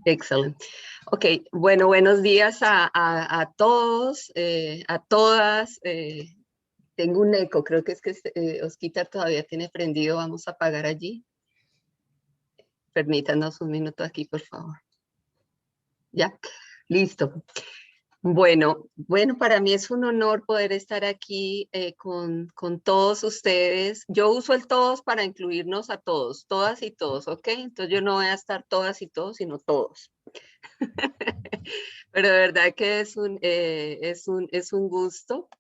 Excelente. Ok, bueno, buenos días a todos, a todas. Tengo un eco, creo que es que Osquitar todavía tiene prendido. Vamos a apagar allí. Permítanos un minuto aquí, por favor. Ya, listo. Bueno, para mí es un honor poder estar aquí con todos ustedes. Yo uso el todos para incluirnos a todos, todas y todos, ¿ok? Entonces yo no voy a estar todas y todos, sino todos. Pero de verdad que es un gusto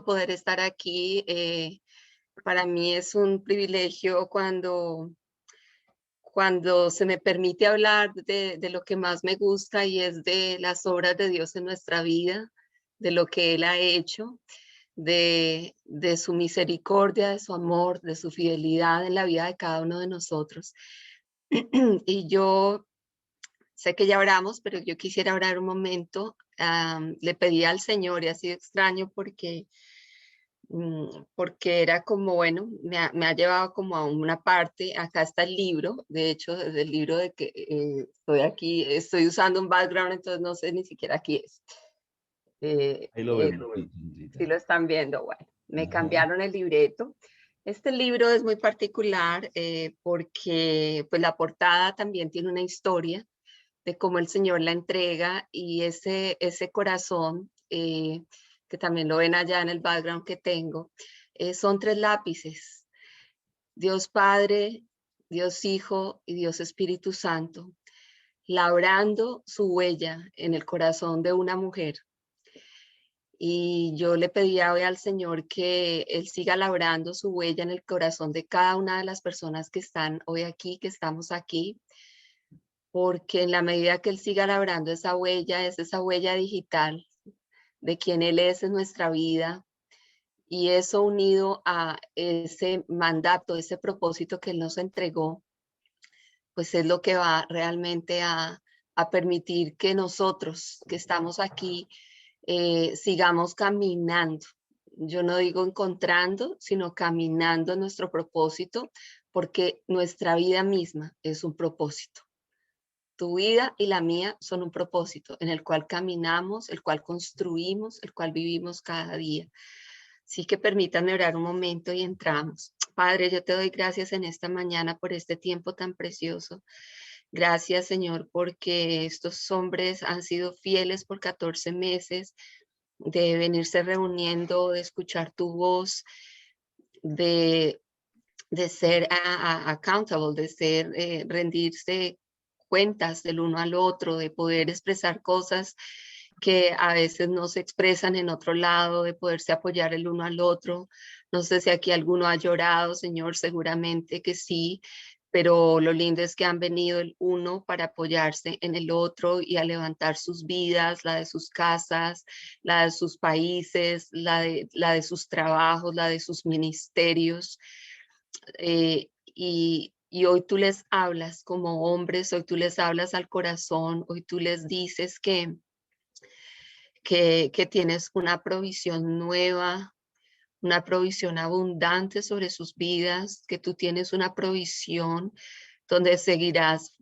poder estar aquí. Para mí es un privilegio cuando se me permite hablar de lo que más me gusta y es de las obras de Dios en nuestra vida, de lo que Él ha hecho, de su misericordia, de su amor, de su fidelidad en la vida de cada uno de nosotros. Y yo sé que ya oramos, pero yo quisiera orar un momento. Le pedí al Señor y ha sido extraño porque era como, bueno, me ha llevado como a una parte. Acá está el libro, de hecho, desde el libro de que estoy aquí, estoy usando un background, entonces no sé ni siquiera aquí es. Ahí lo Eh, vemos, sí, señorita. si lo están viendo, bueno, me Ajá. cambiaron el libreto. Este libro es muy particular porque pues la portada también tiene una historia de cómo el Señor la entrega y ese corazón, que también lo ven allá en el background que tengo, son 3 lápices: Dios Padre, Dios Hijo y Dios Espíritu Santo, labrando su huella en el corazón de una mujer. Y yo le pedía hoy al Señor que Él siga labrando su huella en el corazón de cada una de las personas que están hoy aquí, que estamos aquí, porque en la medida que Él siga labrando esa huella, es esa huella digital de quién Él es en nuestra vida, y eso unido a ese mandato, ese propósito que Él nos entregó, pues es lo que va realmente a permitir que nosotros que estamos aquí sigamos caminando. Yo no digo encontrando, sino caminando nuestro propósito, porque nuestra vida misma es un propósito. Tu vida y la mía son un propósito en el cual caminamos, el cual construimos, el cual vivimos cada día. Así que permítanme orar un momento y entramos. Padre, yo te doy gracias en esta mañana por este tiempo tan precioso. Gracias, Señor, porque estos hombres han sido fieles por 14 meses de venirse reuniendo, de escuchar tu voz, de, de ser accountable, de ser, rendirse cuentas del uno al otro, de poder expresar cosas que a veces no se expresan en otro lado, de poderse apoyar el uno al otro. No sé si aquí alguno ha llorado, Señor, seguramente que sí, pero lo lindo es que han venido el uno para apoyarse en el otro y a levantar sus vidas, la de sus casas, la de sus países, la de sus trabajos, la de sus ministerios. Y hoy tú les hablas como hombres, hoy tú les hablas al corazón, hoy tú les dices que tienes una provisión nueva, una provisión abundante sobre sus vidas, que tú tienes una provisión donde seguirás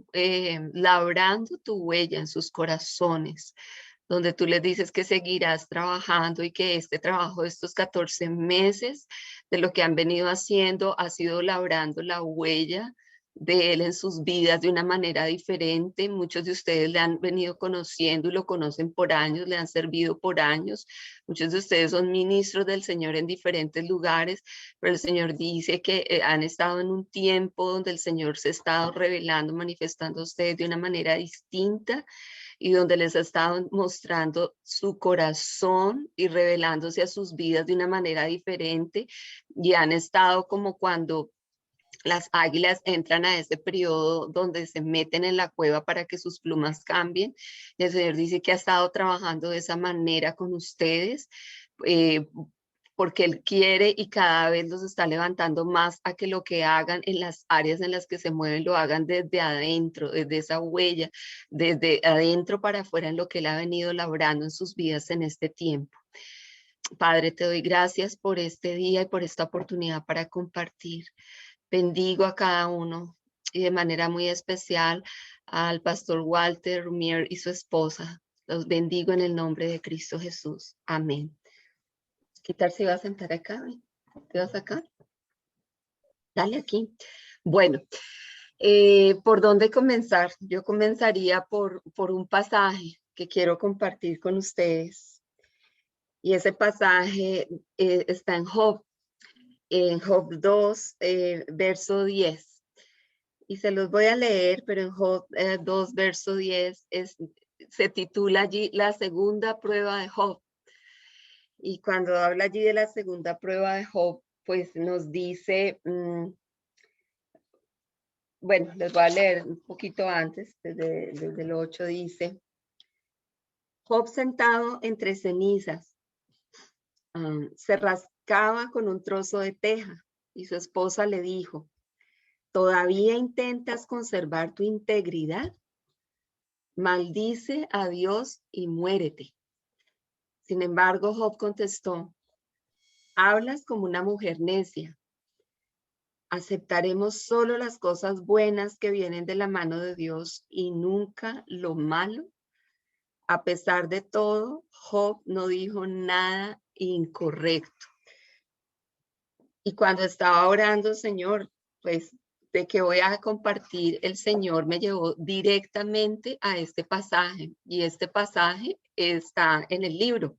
labrando tu huella en sus corazones, donde tú les dices que seguirás trabajando y que este trabajo de estos 14 meses de lo que han venido haciendo ha sido labrando la huella de Él en sus vidas de una manera diferente. Muchos de ustedes le han venido conociendo y lo conocen por años, le han servido por años. Muchos de ustedes son ministros del Señor en diferentes lugares, pero el Señor dice que han estado en un tiempo donde el Señor se ha estado revelando, manifestando a ustedes de una manera distinta y donde les ha estado mostrando su corazón y revelándose a sus vidas de una manera diferente, y han estado como cuando las águilas entran a ese periodo donde se meten en la cueva para que sus plumas cambien. Y el Señor dice que ha estado trabajando de esa manera con ustedes, eh, porque Él quiere y cada vez los está levantando más a que lo que hagan en las áreas en las que se mueven lo hagan desde adentro, desde esa huella, desde adentro para afuera, en lo que Él ha venido labrando en sus vidas en este tiempo. Padre, te doy gracias por este día y por esta oportunidad para compartir. Bendigo a cada uno y de manera muy especial al pastor Walter Rumier y su esposa. Los bendigo en el nombre de Cristo Jesús. Amén. ¿Qué tal si vas a sentar acá? ¿Te vas acá? Dale aquí. Bueno, ¿por dónde comenzar? Yo comenzaría por un pasaje que quiero compartir con ustedes. Y ese pasaje está en Job 2, verso 10. Y se los voy a leer, pero en Job 2, verso 10, se titula allí La segunda prueba de Job. Y cuando habla allí de la segunda prueba de Job, pues nos dice, bueno, les voy a leer un poquito antes, desde el 8 dice, Job sentado entre cenizas, se rascaba con un trozo de teja y su esposa le dijo, ¿todavía intentas conservar tu integridad? Maldice a Dios y muérete. Sin embargo, Job contestó, hablas como una mujer necia. Aceptaremos solo las cosas buenas que vienen de la mano de Dios y nunca lo malo. A pesar de todo, Job no dijo nada incorrecto. Y cuando estaba orando, Señor, pues de que voy a compartir, el Señor me llevó directamente a este pasaje. Y este pasaje está en el libro.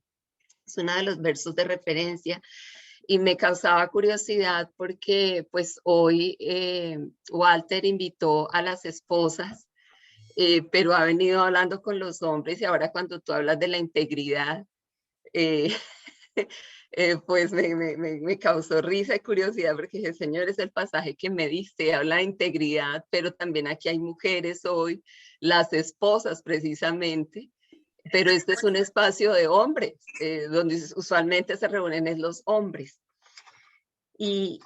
Es uno de los versos de referencia. Y me causaba curiosidad porque pues hoy Walter invitó a las esposas, pero ha venido hablando con los hombres y ahora cuando tú hablas de la integridad, eh, pues me causó risa y curiosidad porque dije, Señor, es el pasaje que me diste, habla de integridad, pero también aquí hay mujeres hoy, las esposas precisamente, pero este es un espacio de hombres, donde usualmente se reúnen los hombres. Y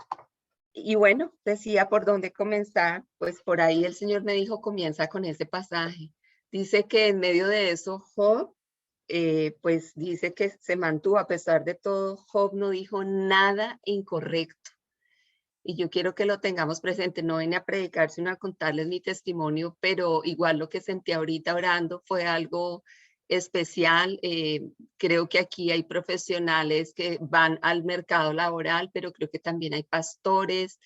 bueno, decía por dónde comenzar, pues por ahí el Señor me dijo, comienza con ese pasaje. Dice que en medio de eso, Job, pues dice que se mantuvo, a pesar de todo, Job no dijo nada incorrecto. Y yo quiero que lo tengamos presente, no vine a predicar, sino a contarles mi testimonio, pero igual lo que sentí ahorita orando fue algo especial. Creo que aquí hay profesionales que van al mercado laboral, pero creo que también hay pastores.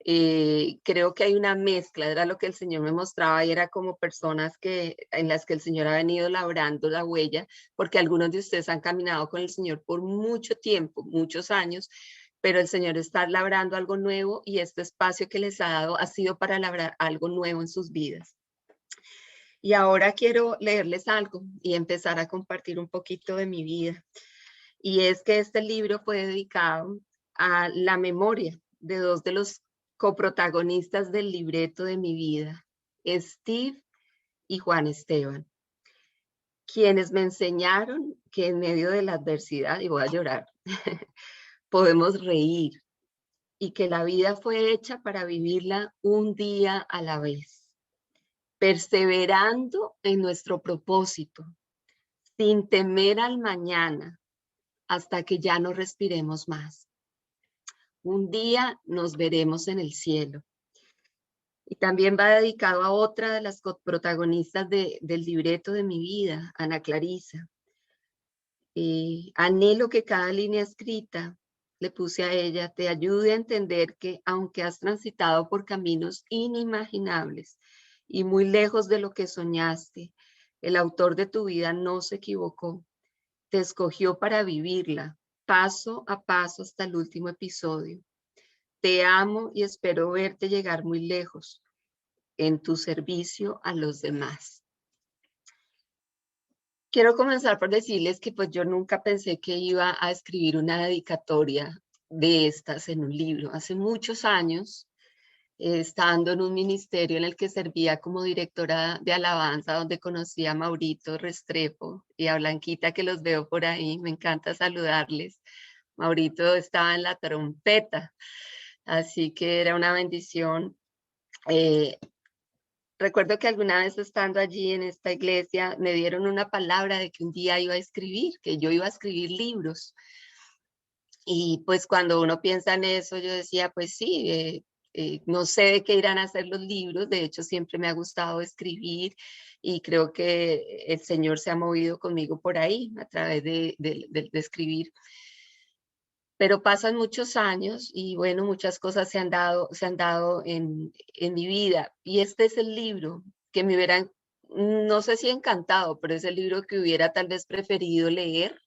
Creo que hay una mezcla, era lo que el Señor me mostraba y era como personas en las que el Señor ha venido labrando la huella, porque algunos de ustedes han caminado con el Señor por mucho tiempo, muchos años, pero el Señor está labrando algo nuevo y este espacio que les ha dado ha sido para labrar algo nuevo en sus vidas. Y ahora quiero leerles algo y empezar a compartir un poquito de mi vida. Y es que este libro fue dedicado a la memoria de dos de los coprotagonistas del libreto de mi vida, Steve y Juan Esteban, quienes me enseñaron que en medio de la adversidad, y voy a llorar, podemos reír y que la vida fue hecha para vivirla un día a la vez, perseverando en nuestro propósito, sin temer al mañana, hasta que ya no respiremos más. Un día nos veremos en el cielo. Y también va dedicado a otra de las protagonistas del libreto de mi vida, Ana Clarisa. Anhelo que cada línea escrita, le puse a ella, te ayude a entender que aunque has transitado por caminos inimaginables y muy lejos de lo que soñaste, el autor de tu vida no se equivocó. Te escogió para vivirla, paso a paso hasta el último episodio. Te amo y espero verte llegar muy lejos en tu servicio a los demás. Quiero comenzar por decirles que pues yo nunca pensé que iba a escribir una dedicatoria de estas en un libro. Hace muchos años, estando en un ministerio en el que servía como directora de alabanza, donde conocí a Maurito Restrepo y a Blanquita, que los veo por ahí, me encanta saludarles. Maurito estaba en la trompeta, así que era una bendición. Recuerdo que alguna vez estando allí en esta iglesia me dieron una palabra de que un día iba a escribir, que yo iba a escribir libros. Y pues cuando uno piensa en eso, yo decía, pues sí, No sé de qué irán a ser los libros, de hecho siempre me ha gustado escribir y creo que el Señor se ha movido conmigo por ahí a través de escribir. Pero pasan muchos años y bueno, muchas cosas se han dado en mi vida. Y este es el libro que me hubieran, no sé si encantado, pero es el libro que hubiera tal vez preferido leer,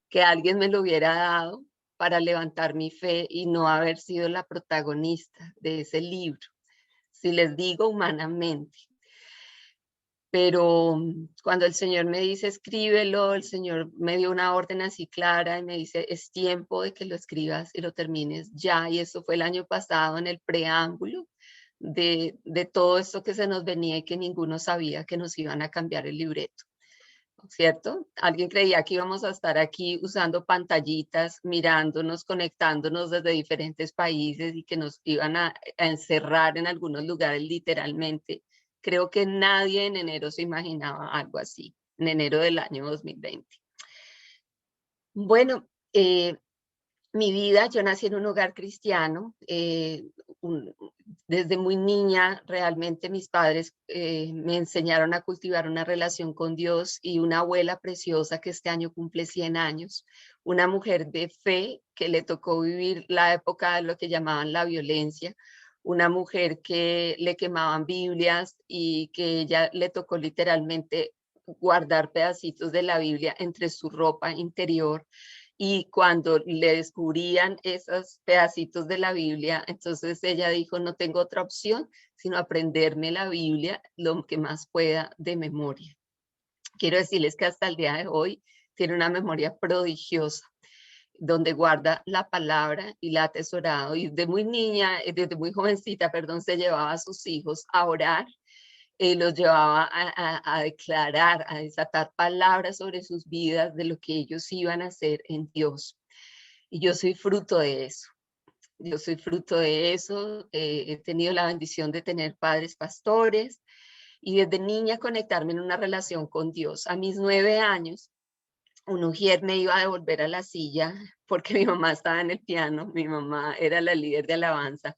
que alguien me lo hubiera dado para levantar mi fe y no haber sido la protagonista de ese libro, si les digo humanamente. Pero cuando el Señor me dice escríbelo, el Señor me dio una orden así clara y me dice es tiempo de que lo escribas y lo termines ya. Y eso fue el año pasado en el preámbulo de todo esto que se nos venía y que ninguno sabía que nos iban a cambiar el libreto, ¿cierto? Alguien creía que íbamos a estar aquí usando pantallitas, mirándonos, conectándonos desde diferentes países y que nos iban a encerrar en algunos lugares literalmente. Creo que nadie en enero se imaginaba algo así, en enero del año 2020. Bueno, mi vida, yo nací en un hogar cristiano, desde muy niña realmente mis padres me enseñaron a cultivar una relación con Dios y una abuela preciosa que este año cumple 100 años, una mujer de fe que le tocó vivir la época de lo que llamaban la violencia, una mujer que le quemaban Biblias y que ella le tocó literalmente guardar pedacitos de la Biblia entre su ropa interior y cuando le descubrían esos pedacitos de la Biblia, entonces ella dijo, no tengo otra opción sino aprenderme la Biblia lo que más pueda de memoria. Quiero decirles que hasta el día de hoy tiene una memoria prodigiosa, donde guarda la palabra y la ha atesorado. Y desde muy niña, desde muy jovencita, perdón, se llevaba a sus hijos a orar, los llevaba a declarar, a desatar palabras sobre sus vidas de lo que ellos iban a hacer en Dios. Y yo soy fruto de eso. Yo soy fruto de eso. He tenido la bendición de tener padres pastores y desde niña conectarme en una relación con Dios. A mis 9 años, un ujier me iba a devolver a la silla porque mi mamá estaba en el piano. Mi mamá era la líder de alabanza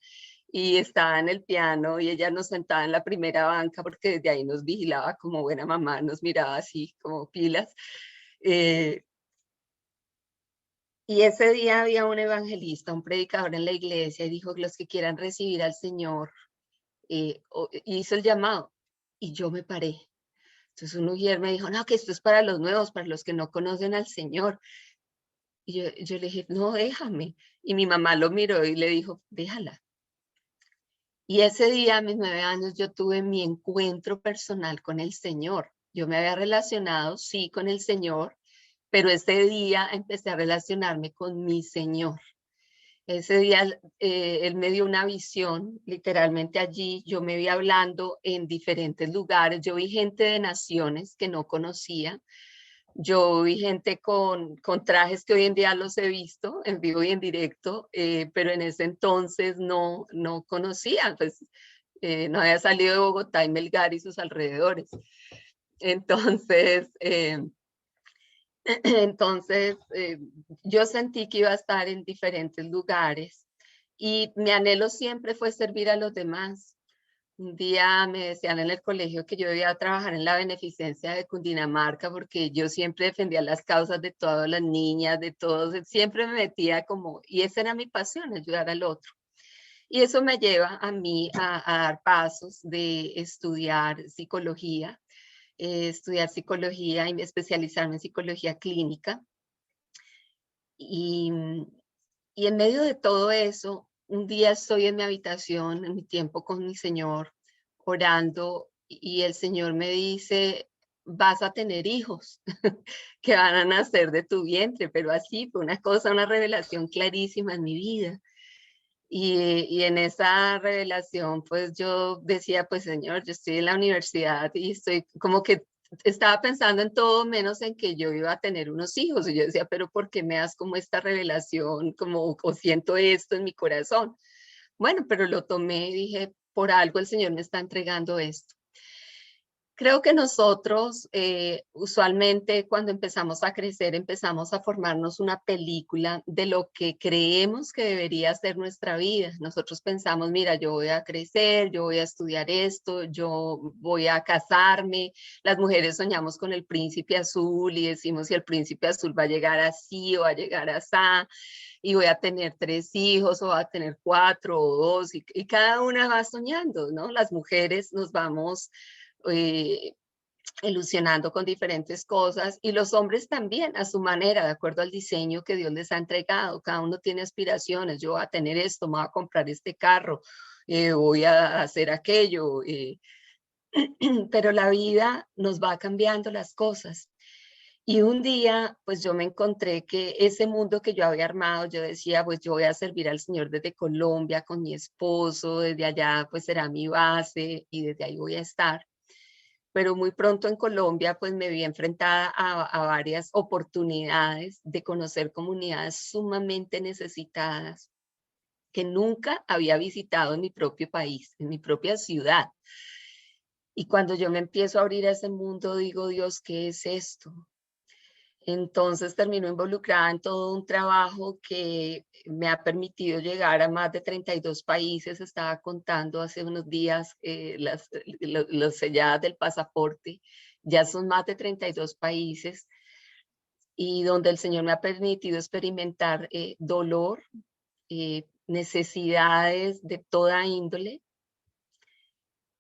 y estaba en el piano y ella nos sentaba en la primera banca porque desde ahí nos vigilaba como buena mamá, nos miraba así como pilas. Eh, y ese día había un evangelista, un predicador en la iglesia y dijo que los que quieran recibir al Señor, hizo el llamado y yo me paré. Entonces un ujier me dijo, no, que esto es para los nuevos, para los que no conocen al Señor. Y yo le dije, no, déjame. Y mi mamá lo miró y le dijo, déjala. Y ese día, a mis 9 años, yo tuve mi encuentro personal con el Señor. Yo me había relacionado, sí, con el Señor, pero ese día empecé a relacionarme con mi Señor. Ese día Él me dio una visión, literalmente allí yo me vi hablando en diferentes lugares. Yo vi gente de naciones que no conocía. Yo vi gente con trajes que hoy en día los he visto en vivo y en directo, pero en ese entonces no conocía, pues no había salido de Bogotá y Melgar y sus alrededores. Entonces, entonces yo sentí que iba a estar en diferentes lugares y mi anhelo siempre fue servir a los demás. Un día me decían en el colegio que yo debía trabajar en la beneficencia de Cundinamarca porque yo siempre defendía las causas de todas las niñas, de todos, siempre me metía como, y esa era mi pasión, ayudar al otro. Y eso me lleva a mí a dar pasos de estudiar psicología y especializarme en psicología clínica. Y, y en medio de todo eso, un día estoy en mi habitación, en mi tiempo con mi Señor, orando, y el Señor me dice, vas a tener hijos que van a nacer de tu vientre, pero así fue una cosa, una revelación clarísima en mi vida. Y en esa revelación, pues yo decía, pues Señor, yo estoy en la universidad y estoy como que estaba pensando en todo menos en que yo iba a tener unos hijos. Y yo decía, pero ¿por qué me das como esta revelación, como o siento esto en mi corazón? Bueno, pero lo tomé y dije, por algo el Señor me está entregando esto. Creo que nosotros usualmente cuando empezamos a crecer, empezamos a formarnos una película de lo que creemos que debería ser nuestra vida. Nosotros pensamos, mira, yo voy a crecer, yo voy a estudiar esto, yo voy a casarme. Las mujeres soñamos con el príncipe azul y decimos si el príncipe azul va a llegar así o va a llegar así, y voy a tener 3 hijos o va a tener 4 o 2, y cada una va soñando, ¿no? Las mujeres nos vamos eh, ilusionando con diferentes cosas, y los hombres también a su manera, de acuerdo al diseño que Dios les ha entregado. Cada uno tiene aspiraciones: yo voy a tener esto, me voy a comprar este carro, voy a hacer aquello, pero la vida nos va cambiando las cosas. Y un día, pues yo me encontré que ese mundo que yo había armado, yo decía, pues yo voy a servir al Señor desde Colombia con mi esposo, desde allá pues será mi base y desde ahí voy a estar. Pero muy pronto en Colombia pues me vi enfrentada a varias oportunidades de conocer comunidades sumamente necesitadas que nunca había visitado en mi propio país, en mi propia ciudad. Y cuando yo me empiezo a abrir a ese mundo, digo, Dios, ¿qué es esto? Entonces termino involucrada en todo un trabajo que me ha permitido llegar a más de 32 países. Estaba contando hace unos días los selladas del pasaporte. Ya son más de 32 países, y donde el Señor me ha permitido experimentar dolor, necesidades de toda índole,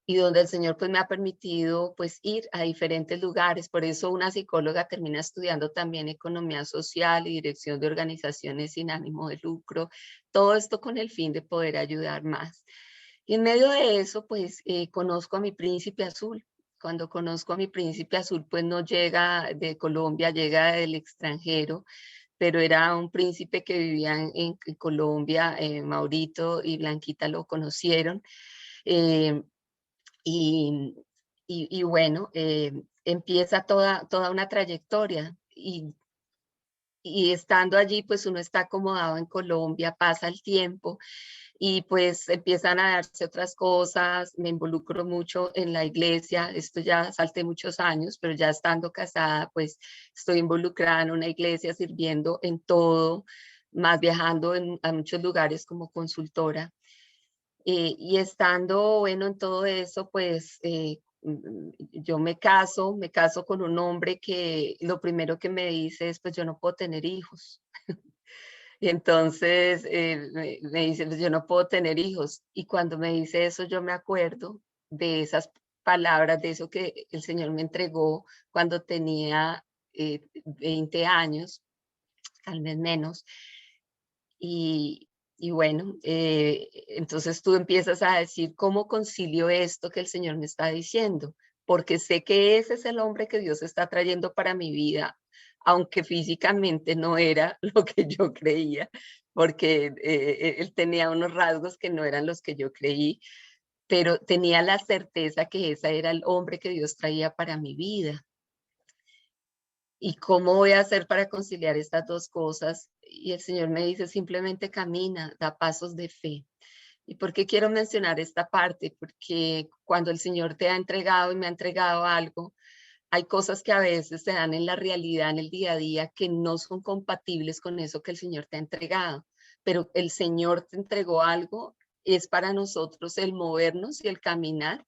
y donde el Señor pues me ha permitido pues ir a diferentes lugares. Por eso una psicóloga termina estudiando también economía social y dirección de organizaciones sin ánimo de lucro, todo esto con el fin de poder ayudar más. Y en medio de eso pues conozco a mi príncipe azul. Cuando conozco a mi príncipe azul, pues no llega de Colombia, llega del extranjero, pero era un príncipe que vivía en Colombia. Maurito y Blanquita lo conocieron. eh, y, y bueno, empieza toda una trayectoria, y estando allí, pues uno está acomodado en Colombia, pasa el tiempo y pues empiezan a darse otras cosas. Me involucro mucho en la iglesia. Esto ya salté muchos años, pero ya estando casada, pues estoy involucrada en una iglesia, sirviendo en todo, más viajando a muchos lugares como consultora. Y estando, bueno, en todo eso, pues yo me caso con un hombre que lo primero que me dice es, pues yo no puedo tener hijos. Y entonces me dice, pues yo no puedo tener hijos. Y cuando me dice eso, yo me acuerdo de esas palabras, de eso que el Señor me entregó cuando tenía 20 años, tal vez menos. Y, y bueno, entonces tú empiezas a decir, ¿cómo concilio esto que el Señor me está diciendo? Porque sé que ese es el hombre que Dios está trayendo para mi vida, aunque físicamente no era lo que yo creía, porque él tenía unos rasgos que no eran los que yo creí, pero tenía la certeza que ese era el hombre que Dios traía para mi vida. ¿Y cómo voy a hacer para conciliar estas dos cosas? Y el Señor me dice, simplemente camina, da pasos de fe. ¿Y por qué quiero mencionar esta parte? Porque cuando el Señor te ha entregado y me ha entregado algo, hay cosas que a veces se dan en la realidad, en el día a día, que no son compatibles con eso que el Señor te ha entregado. Pero el Señor te entregó algo, es para nosotros el movernos y el caminar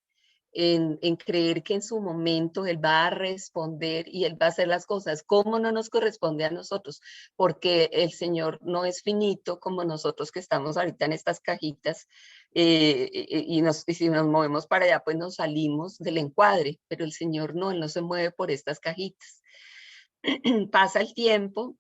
en creer que en su momento Él va a responder y Él va a hacer las cosas como no nos corresponde a nosotros, porque el Señor no es finito como nosotros que estamos ahorita en estas cajitas, y si nos movemos para allá, pues nos salimos del encuadre, pero el Señor no, Él no se mueve por estas cajitas. Pasa el tiempo,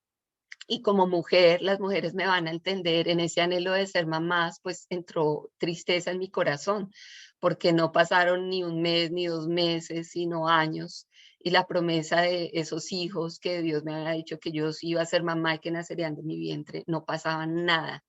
y como mujer, las mujeres me van a entender, en ese anhelo de ser mamás, pues entró tristeza en mi corazón, porque no pasaron ni un mes, ni 2 meses, sino años. Y la promesa de esos hijos que Dios me había dicho que yo sí iba a ser mamá y que nacerían de mi vientre, no pasaban nada.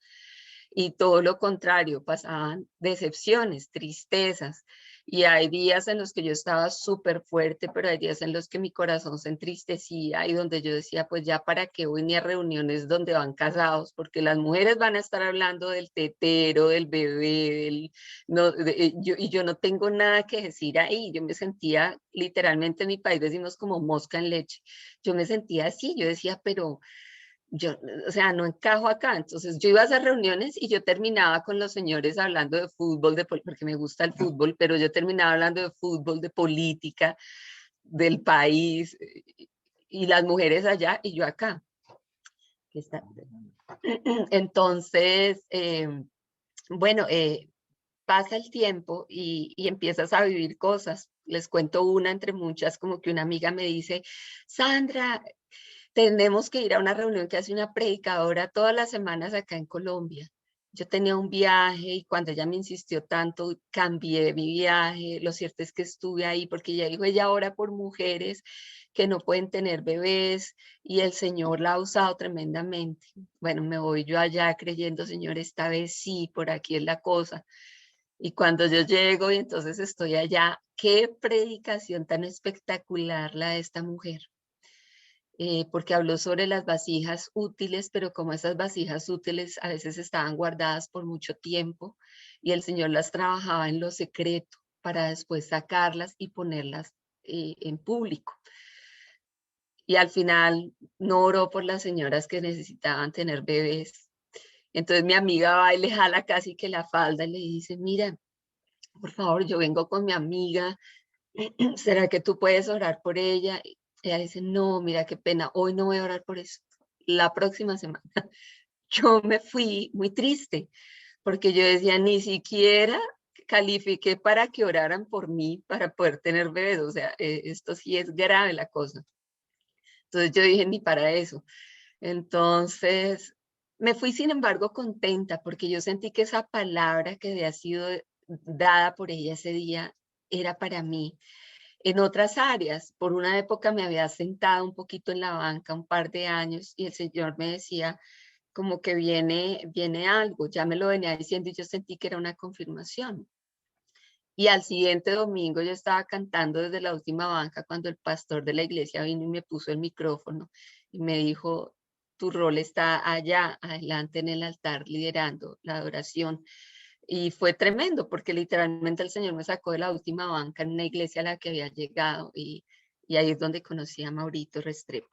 Y todo lo contrario, pasaban decepciones, tristezas. Y hay días en los que yo estaba súper fuerte, pero hay días en los que mi corazón se entristecía y donde yo decía, pues ya para qué voy ni a reuniones donde van casados, porque las mujeres van a estar hablando del tetero, del bebé, no, y yo no tengo nada que decir ahí. Yo me sentía, literalmente en mi país decimos como mosca en leche. Yo me sentía así, yo decía, pero yo, o sea, no encajo acá. Entonces yo iba a esas reuniones y yo terminaba con los señores hablando de fútbol, porque me gusta el fútbol, pero yo terminaba hablando de fútbol, de política, del país, y las mujeres allá y yo acá. Entonces, bueno, pasa el tiempo y empiezas a vivir cosas. Les cuento una entre muchas, como que una amiga me dice, Sandra, tenemos que ir a una reunión que hace una predicadora todas las semanas acá en Colombia. Yo tenía un viaje y cuando ella me insistió tanto, cambié mi viaje. Lo cierto es que estuve ahí porque ella dijo, ella ora por mujeres que no pueden tener bebés y el Señor la ha usado tremendamente. Bueno, me voy yo allá creyendo, Señor, esta vez sí, por aquí es la cosa. Y cuando yo llego y entonces estoy allá, qué predicación tan espectacular la de esta mujer. Porque habló sobre las vasijas útiles, pero como esas vasijas útiles a veces estaban guardadas por mucho tiempo y el Señor las trabajaba en lo secreto para después sacarlas y ponerlas en público. Y al final no oró por las señoras que necesitaban tener bebés. Entonces mi amiga va y le jala casi que la falda y le dice, mira, por favor, yo vengo con mi amiga, ¿será que tú puedes orar por ella? Ella dice, no, mira qué pena, hoy no voy a orar por eso, la próxima semana. Yo me fui muy triste, porque yo decía, ni siquiera califiqué para que oraran por mí para poder tener bebés, o sea, esto sí es grave la cosa. Entonces yo dije, ni para eso. Entonces, me fui sin embargo contenta, porque yo sentí que esa palabra que había sido dada por ella ese día era para mí. En otras áreas, por una época me había sentado un poquito en la banca, un par de años, y el Señor me decía como que viene algo, ya me lo venía diciendo y yo sentí que era una confirmación. Y al siguiente domingo yo estaba cantando desde la última banca cuando el pastor de la iglesia vino y me puso el micrófono y me dijo, tu rol está allá adelante en el altar liderando la adoración. Y fue tremendo porque literalmente el Señor me sacó de la última banca en una iglesia a la que había llegado y ahí es donde conocí a Maurito Restrepo.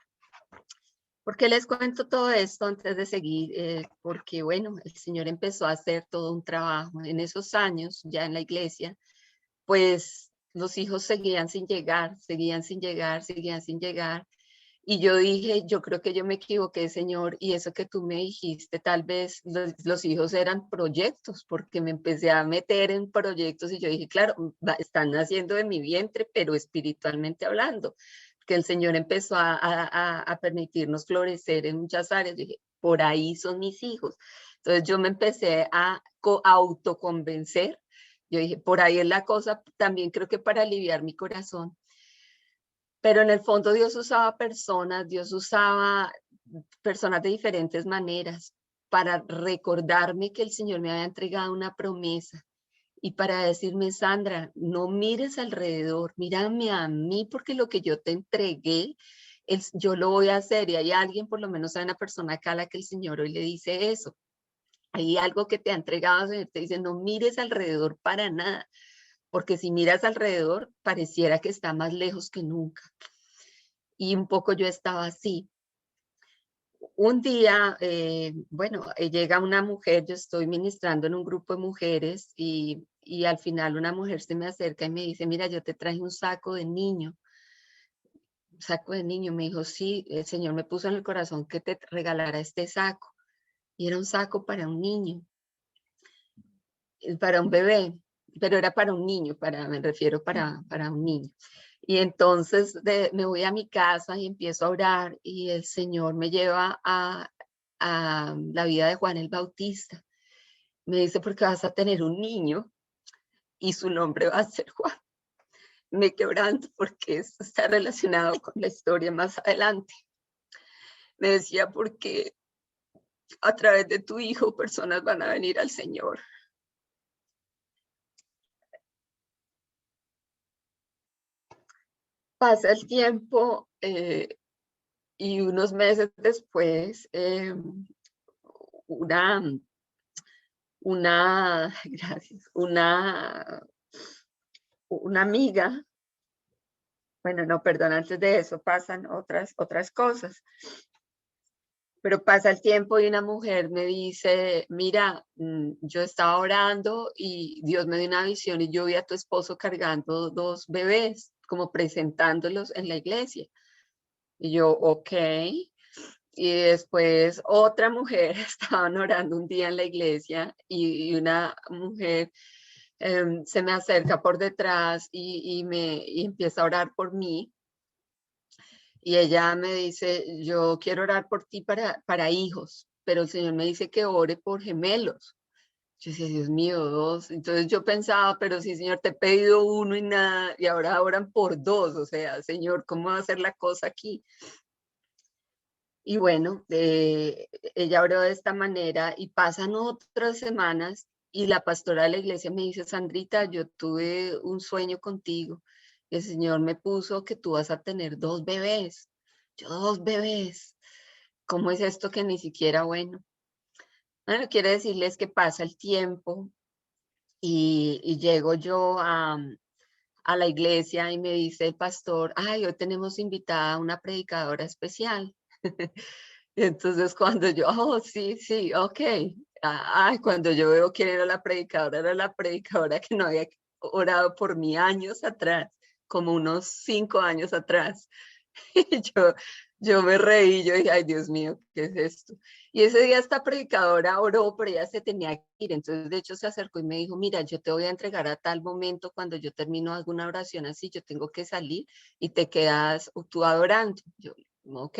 ¿Por qué les cuento todo esto antes de seguir? Porque bueno, el Señor empezó a hacer todo un trabajo. En esos años, ya en la iglesia, pues los hijos seguían sin llegar, seguían sin llegar, seguían sin llegar. Y yo dije, yo creo que yo me equivoqué, Señor, y eso que tú me dijiste, tal vez los hijos eran proyectos, porque me empecé a meter en proyectos y yo dije, claro, están naciendo de mi vientre, pero espiritualmente hablando, que el Señor empezó a permitirnos florecer en muchas áreas. Dije, por ahí son mis hijos. Entonces yo me empecé a autoconvencer. Yo dije, por ahí es la cosa, también creo que para aliviar mi corazón. Pero en el fondo Dios usaba personas, Dios usaba personas de diferentes maneras para recordarme que el Señor me había entregado una promesa y para decirme, Sandra, no mires alrededor, mírame a mí porque lo que yo te entregué, yo lo voy a hacer. Y hay alguien, por lo menos hay una persona acá a la que el Señor hoy le dice eso. Hay algo que te ha entregado, Señor, te dice, no mires alrededor para nada, porque si miras alrededor, pareciera que está más lejos que nunca. Y un poco yo estaba así. Un día, bueno, llega una mujer, yo estoy ministrando en un grupo de mujeres y al final una mujer se me acerca y me dice, mira, yo te traje un saco de niño. Un saco de niño, me dijo, sí, el Señor me puso en el corazón que te regalara este saco. Y era un saco para un niño, para un bebé, pero era para un niño, me refiero para un niño. Y entonces me voy a mi casa y empiezo a orar y el Señor me lleva a la vida de Juan el Bautista. Me dice, porque vas a tener un niño y su nombre va a ser Juan. Me quebranto porque esto está relacionado con la historia más adelante. Me decía, porque a través de tu hijo personas van a venir al Señor. Pasa el tiempo y unos meses después, una, gracias, una amiga, bueno, no, perdón, antes de eso pasan otras cosas. Pero pasa el tiempo y una mujer me dice, mira, yo estaba orando y Dios me dio una visión y yo vi a tu esposo cargando dos bebés, como presentándolos en la iglesia. Y yo, ok. Y después otra mujer estaban orando un día en la iglesia y una mujer se me acerca por detrás y empieza a orar por mí. Y ella me dice, yo quiero orar por ti para hijos, pero el Señor me dice que ore por gemelos. Yo decía, Dios mío, dos. Entonces yo pensaba, pero sí, Señor, te he pedido uno y nada, y ahora oran por dos. O sea, Señor, ¿cómo va a ser la cosa aquí? Y bueno, ella oró de esta manera y pasan otras semanas y la pastora de la iglesia me dice, Sandrita, yo tuve un sueño contigo. El Señor me puso que tú vas a tener dos bebés. Yo, dos bebés. ¿Cómo es esto que ni siquiera, bueno? Bueno, quiere decirles que pasa el tiempo y llego yo a la iglesia y me dice el pastor, ay, hoy tenemos invitada a una predicadora especial. Y entonces cuando yo, oh, sí, sí, ok. Ay, cuando yo veo quién era la predicadora que no había orado por mí años atrás, como unos 5 años atrás. Y yo me reí, yo dije, ay, Dios mío, ¿qué es esto? Y ese día esta predicadora oró, pero ella se tenía que ir. Entonces, de hecho, se acercó y me dijo, mira, yo te voy a entregar a tal momento cuando yo termino alguna oración así, yo tengo que salir y te quedas tú adorando. Yo, ok.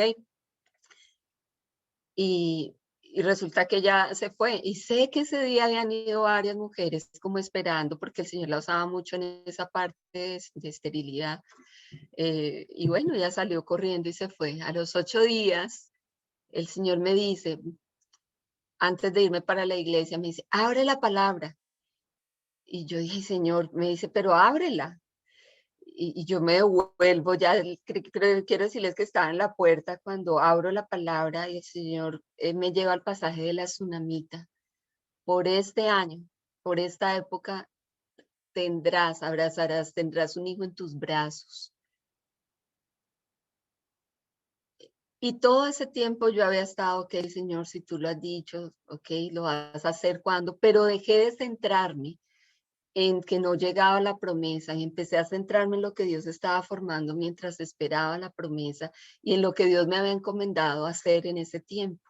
Y resulta que ella se fue. Y sé que ese día habían ido varias mujeres como esperando, porque el Señor la usaba mucho en esa parte de esterilidad. Y bueno, ella salió corriendo y se fue. A los 8 días, el Señor me dice, antes de irme para la iglesia, me dice, abre la palabra. Y yo dije, Señor, me dice, pero ábrela. Y yo me devuelvo, ya quiero decirles que estaba en la puerta cuando abro la palabra y el Señor me lleva al pasaje de la tsunamita. Por este año, por esta época, abrazarás, tendrás un hijo en tus brazos. Y todo ese tiempo yo había estado, ok, Señor, si tú lo has dicho, ok, lo vas a hacer cuando, pero dejé de centrarme en que no llegaba la promesa y empecé a centrarme en lo que Dios estaba formando mientras esperaba la promesa y en lo que Dios me había encomendado hacer en ese tiempo,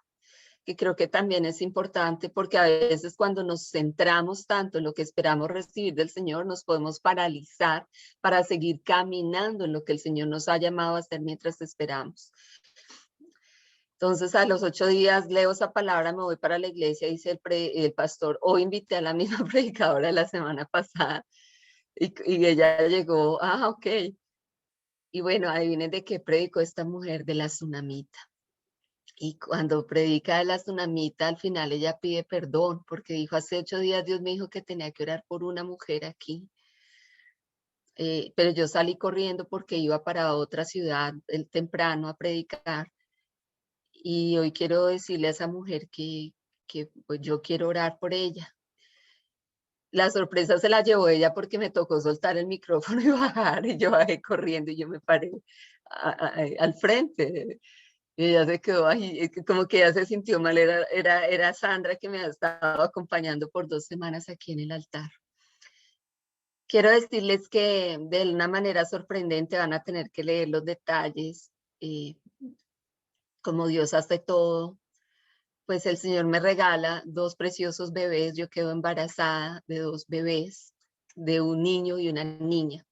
que creo que también es importante porque a veces cuando nos centramos tanto en lo que esperamos recibir del Señor, nos podemos paralizar para seguir caminando en lo que el Señor nos ha llamado a hacer mientras esperamos. Entonces, a los 8 días leo esa palabra, me voy para la iglesia, dice el pastor, hoy invité a la misma predicadora de la semana pasada y ella llegó, ok. Y bueno, adivinen de qué predicó esta mujer, de la tsunamita. Y cuando predica de la tsunamita, al final ella pide perdón, porque dijo, hace 8 días Dios me dijo que tenía que orar por una mujer aquí. Pero yo salí corriendo porque iba para otra ciudad temprano a predicar. Y hoy quiero decirle a esa mujer que pues, yo quiero orar por ella. La sorpresa se la llevó ella porque me tocó soltar el micrófono y bajar, y yo bajé corriendo y yo me paré al frente. Y ella se quedó ahí, como que ella se sintió mal, era Sandra que me ha estado acompañando por 2 semanas aquí en el altar. Quiero decirles que de una manera sorprendente van a tener que leer los detalles, como Dios hace todo. Pues el Señor me regala 2 preciosos bebés, yo quedo embarazada de 2 bebés, de un niño y una niña.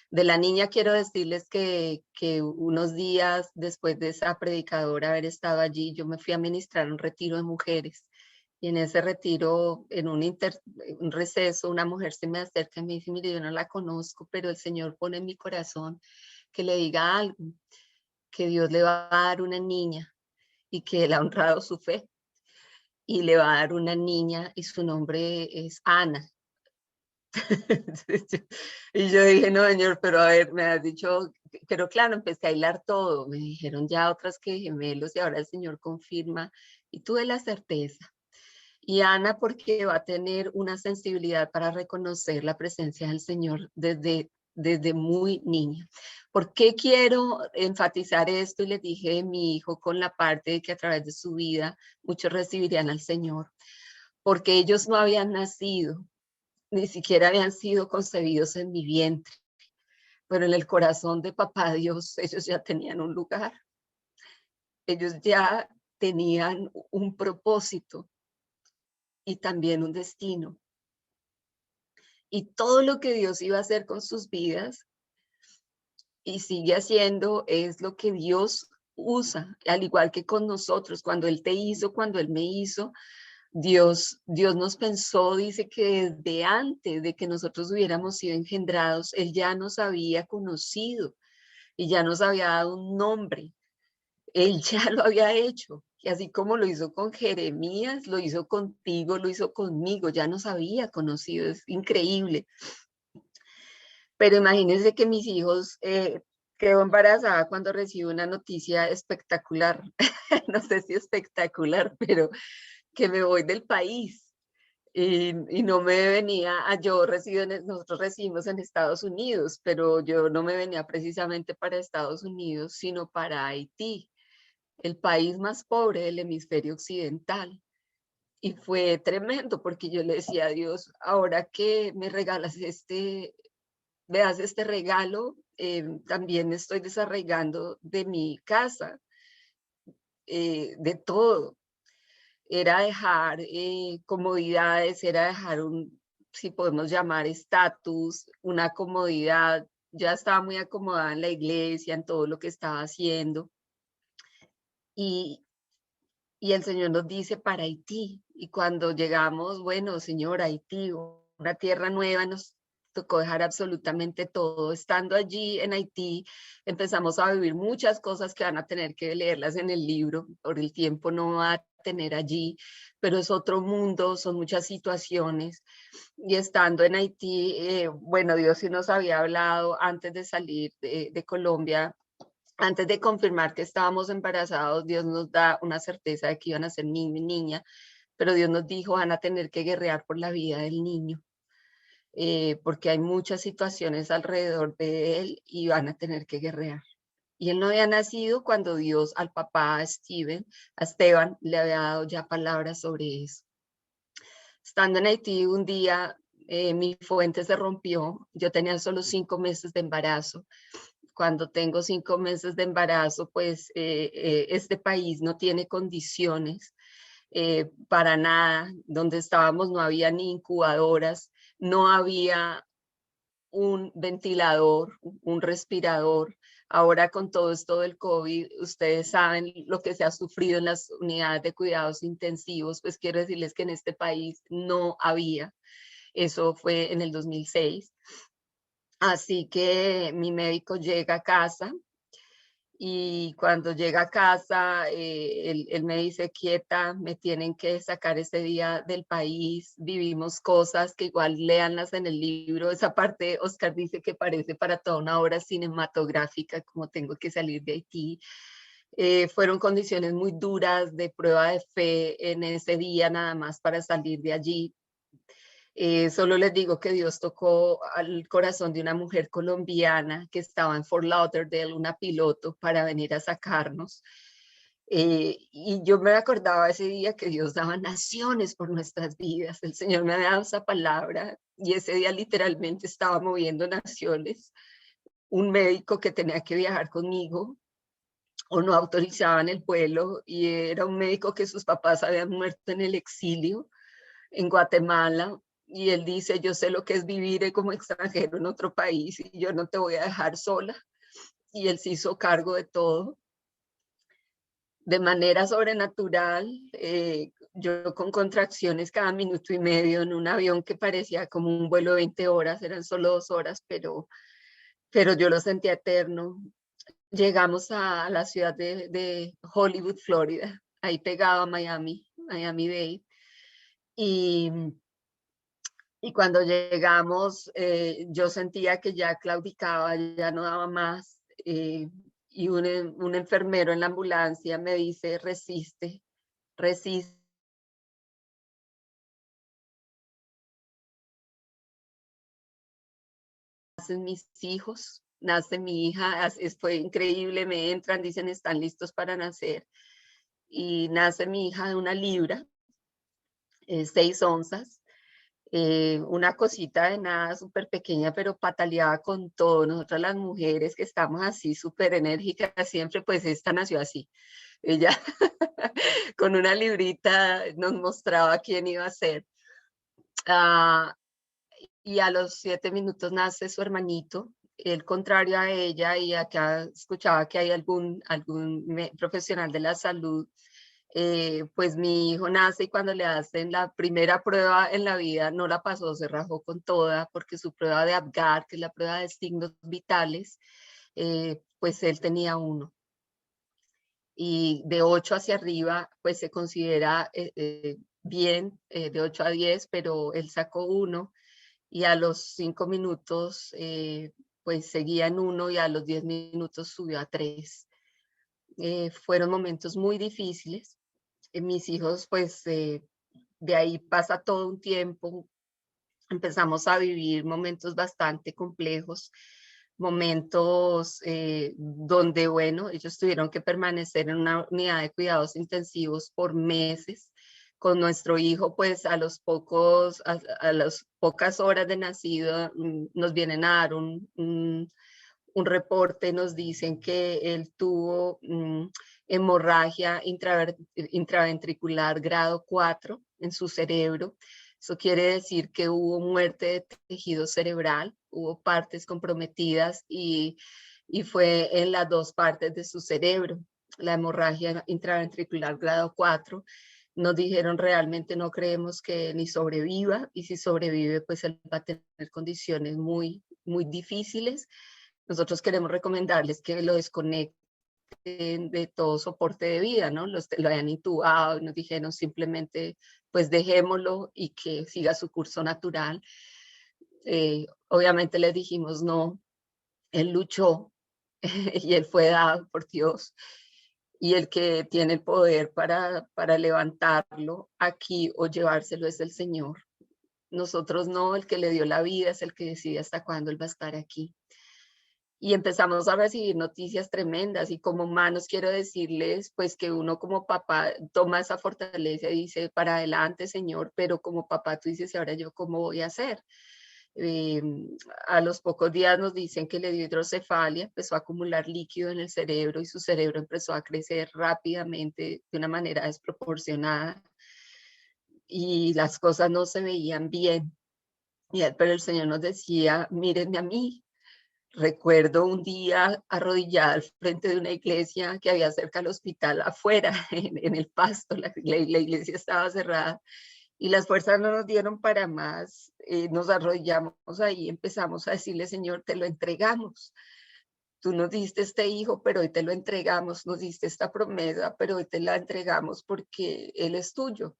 De la niña quiero decirles que unos días después de esa predicadora haber estado allí, yo me fui a ministrar un retiro de mujeres. Y en ese retiro, en un receso, una mujer se me acerca y me dice, mire, yo no la conozco, pero el Señor pone en mi corazón que le diga algo, que Dios le va a dar una niña y que Él ha honrado su fe y le va a dar una niña y su nombre es Ana. Y yo dije, no, señor, pero a ver, me has dicho, pero claro, empecé a hilar todo. Me dijeron ya otras que gemelos y ahora el Señor confirma. Y tuve la certeza. Y Ana, porque va a tener una sensibilidad para reconocer la presencia del Señor desde muy niña. ¿Por qué quiero enfatizar esto? Y les dije de mi hijo con la parte de que a través de su vida muchos recibirían al Señor. Porque ellos no habían nacido, ni siquiera habían sido concebidos en mi vientre. Pero en el corazón de papá Dios, ellos ya tenían un lugar. Ellos ya tenían un propósito y también un destino. Y todo lo que Dios iba a hacer con sus vidas y sigue haciendo es lo que Dios usa, al igual que con nosotros. Cuando Él te hizo, cuando Él me hizo, Dios nos pensó, dice que desde antes de que nosotros hubiéramos sido engendrados, Él ya nos había conocido y ya nos había dado un nombre. Él ya lo había hecho. Y así como lo hizo con Jeremías, lo hizo contigo, lo hizo conmigo, ya nos había conocido. Es increíble. Pero imagínense que mis hijos, quedó embarazada cuando recibo una noticia espectacular. No sé si espectacular, pero que me voy del país. Y no me venía, nosotros recibimos en Estados Unidos, pero yo no me venía precisamente para Estados Unidos, sino para Haití, el país más pobre del hemisferio occidental. Y fue tremendo porque yo le decía a Dios, ahora que me regalas me das este regalo, también estoy desarraigando de mi casa, de todo. Era dejar comodidades, era dejar si podemos llamar estatus, una comodidad. Ya estaba muy acomodada en la iglesia, en todo lo que estaba haciendo. Y, y el Señor nos dice para Haití. Y cuando llegamos, bueno, Señor, Haití, una tierra nueva, nos tocó dejar absolutamente todo. Estando allí en Haití, empezamos a vivir muchas cosas que van a tener que leerlas en el libro, por el tiempo no va a tener allí, pero es otro mundo, son muchas situaciones. Y estando en Haití, bueno, Dios sí nos había hablado antes de salir de Colombia. Antes de confirmar que estábamos embarazados, Dios nos da una certeza de que iban a ser niño y niña, pero Dios nos dijo, van a tener que guerrear por la vida del niño, porque hay muchas situaciones alrededor de él y van a tener que guerrear. Y él no había nacido cuando Dios al papá, a Esteban, le había dado ya palabras sobre eso. Estando en Haití un día, mi fuente se rompió, yo tenía solo 5 meses de embarazo. Cuando tengo 5 meses de embarazo, pues este país no tiene condiciones para nada. Donde estábamos no había ni incubadoras, no había un ventilador, un respirador. Ahora con todo esto del COVID, ustedes saben lo que se ha sufrido en las unidades de cuidados intensivos, pues quiero decirles que en este país no había. Eso fue en el 2006. Así que mi médico llega a casa y cuando llega a casa, él me dice, quieta, me tienen que sacar ese día del país, vivimos cosas que igual léanlas en el libro. Esa parte, Oscar dice que parece para toda una obra cinematográfica, como tengo que salir de Haití. Fueron condiciones muy duras de prueba de fe en ese día nada más para salir de allí. Solo les digo que Dios tocó al corazón de una mujer colombiana que estaba en Fort Lauderdale, una piloto, para venir a sacarnos. Y yo me acordaba ese día que Dios daba naciones por nuestras vidas. El Señor me había dado esa palabra y ese día literalmente estaba moviendo naciones. Un médico que tenía que viajar conmigo o no autorizaban el vuelo y era un médico que sus papás habían muerto en el exilio en Guatemala. Y él dice, yo sé lo que es vivir como extranjero en otro país y yo no te voy a dejar sola. Y él se hizo cargo de todo. De manera sobrenatural, yo con contracciones cada minuto y medio en un avión que parecía como un vuelo de 20 horas, eran solo 2 horas, pero yo lo sentía eterno. Llegamos a la ciudad de Hollywood, Florida, ahí pegado a Miami Dade. Y Y cuando llegamos, yo sentía que ya claudicaba, ya no daba más. Y un enfermero en la ambulancia me dice, resiste, resiste. Nacen mis hijos, nace mi hija, fue increíble, me entran, dicen, están listos para nacer. Y nace mi hija de 1 libra, 6 onzas. Una cosita de nada, súper pequeña, pero pataleaba con todo. Nosotras las mujeres que estamos así, súper enérgicas siempre, pues esta nació así. Ella con 1 librita nos mostraba quién iba a ser. Ah, y a los 7 minutos nace su hermanito, el contrario a ella, y acá escuchaba que hay algún profesional de la salud. Pues mi hijo nace y cuando le hacen la primera prueba en la vida no la pasó, se rajó con toda porque su prueba de Apgar, que es la prueba de signos vitales, pues él tenía 1. Y de 8 hacia arriba, pues se considera bien, de 8 a 10, pero él sacó 1 y a los 5 minutos, pues seguía en 1 y a los 10 minutos subió a 3. Fueron momentos muy difíciles. Mis hijos, pues de ahí pasa todo un tiempo, empezamos a vivir momentos bastante complejos, momentos donde, bueno, ellos tuvieron que permanecer en una unidad de cuidados intensivos por meses. Con nuestro hijo, pues a las pocas horas de nacido, nos vienen a dar un reporte, nos dicen que él tuvo hemorragia intraventricular grado 4 en su cerebro. Eso quiere decir que hubo muerte de tejido cerebral, hubo partes comprometidas y fue en las 2 partes de su cerebro. La hemorragia intraventricular grado 4. Nos dijeron realmente no creemos que ni sobreviva y si sobrevive pues él va a tener condiciones muy, muy difíciles. Nosotros queremos recomendarles que lo desconecten de todo soporte de vida, ¿no? Lo hayan intubado y nos dijeron simplemente, pues dejémoslo y que siga su curso natural. Obviamente les dijimos no, él luchó y él fue dado por Dios. Y el que tiene el poder para levantarlo aquí o llevárselo es el Señor. Nosotros no, el que le dio la vida es el que decide hasta cuándo él va a estar aquí. Y empezamos a recibir noticias tremendas y como humanos quiero decirles pues que uno como papá toma esa fortaleza y dice para adelante Señor, pero como papá tú dices, ¿y ahora yo cómo voy a hacer? Eh, a los pocos días nos dicen que le dio hidrocefalia, empezó a acumular líquido en el cerebro y su cerebro empezó a crecer rápidamente de una manera desproporcionada y las cosas no se veían bien. Pero el Señor nos decía, mírenme a mí. Recuerdo un día arrodillada al frente de una iglesia que había cerca del hospital, afuera, en el pasto, la iglesia estaba cerrada y las fuerzas no nos dieron para más. Nos arrodillamos ahí, empezamos a decirle, Señor, te lo entregamos. Tú nos diste este hijo, pero hoy te lo entregamos, nos diste esta promesa, pero hoy te la entregamos porque Él es tuyo.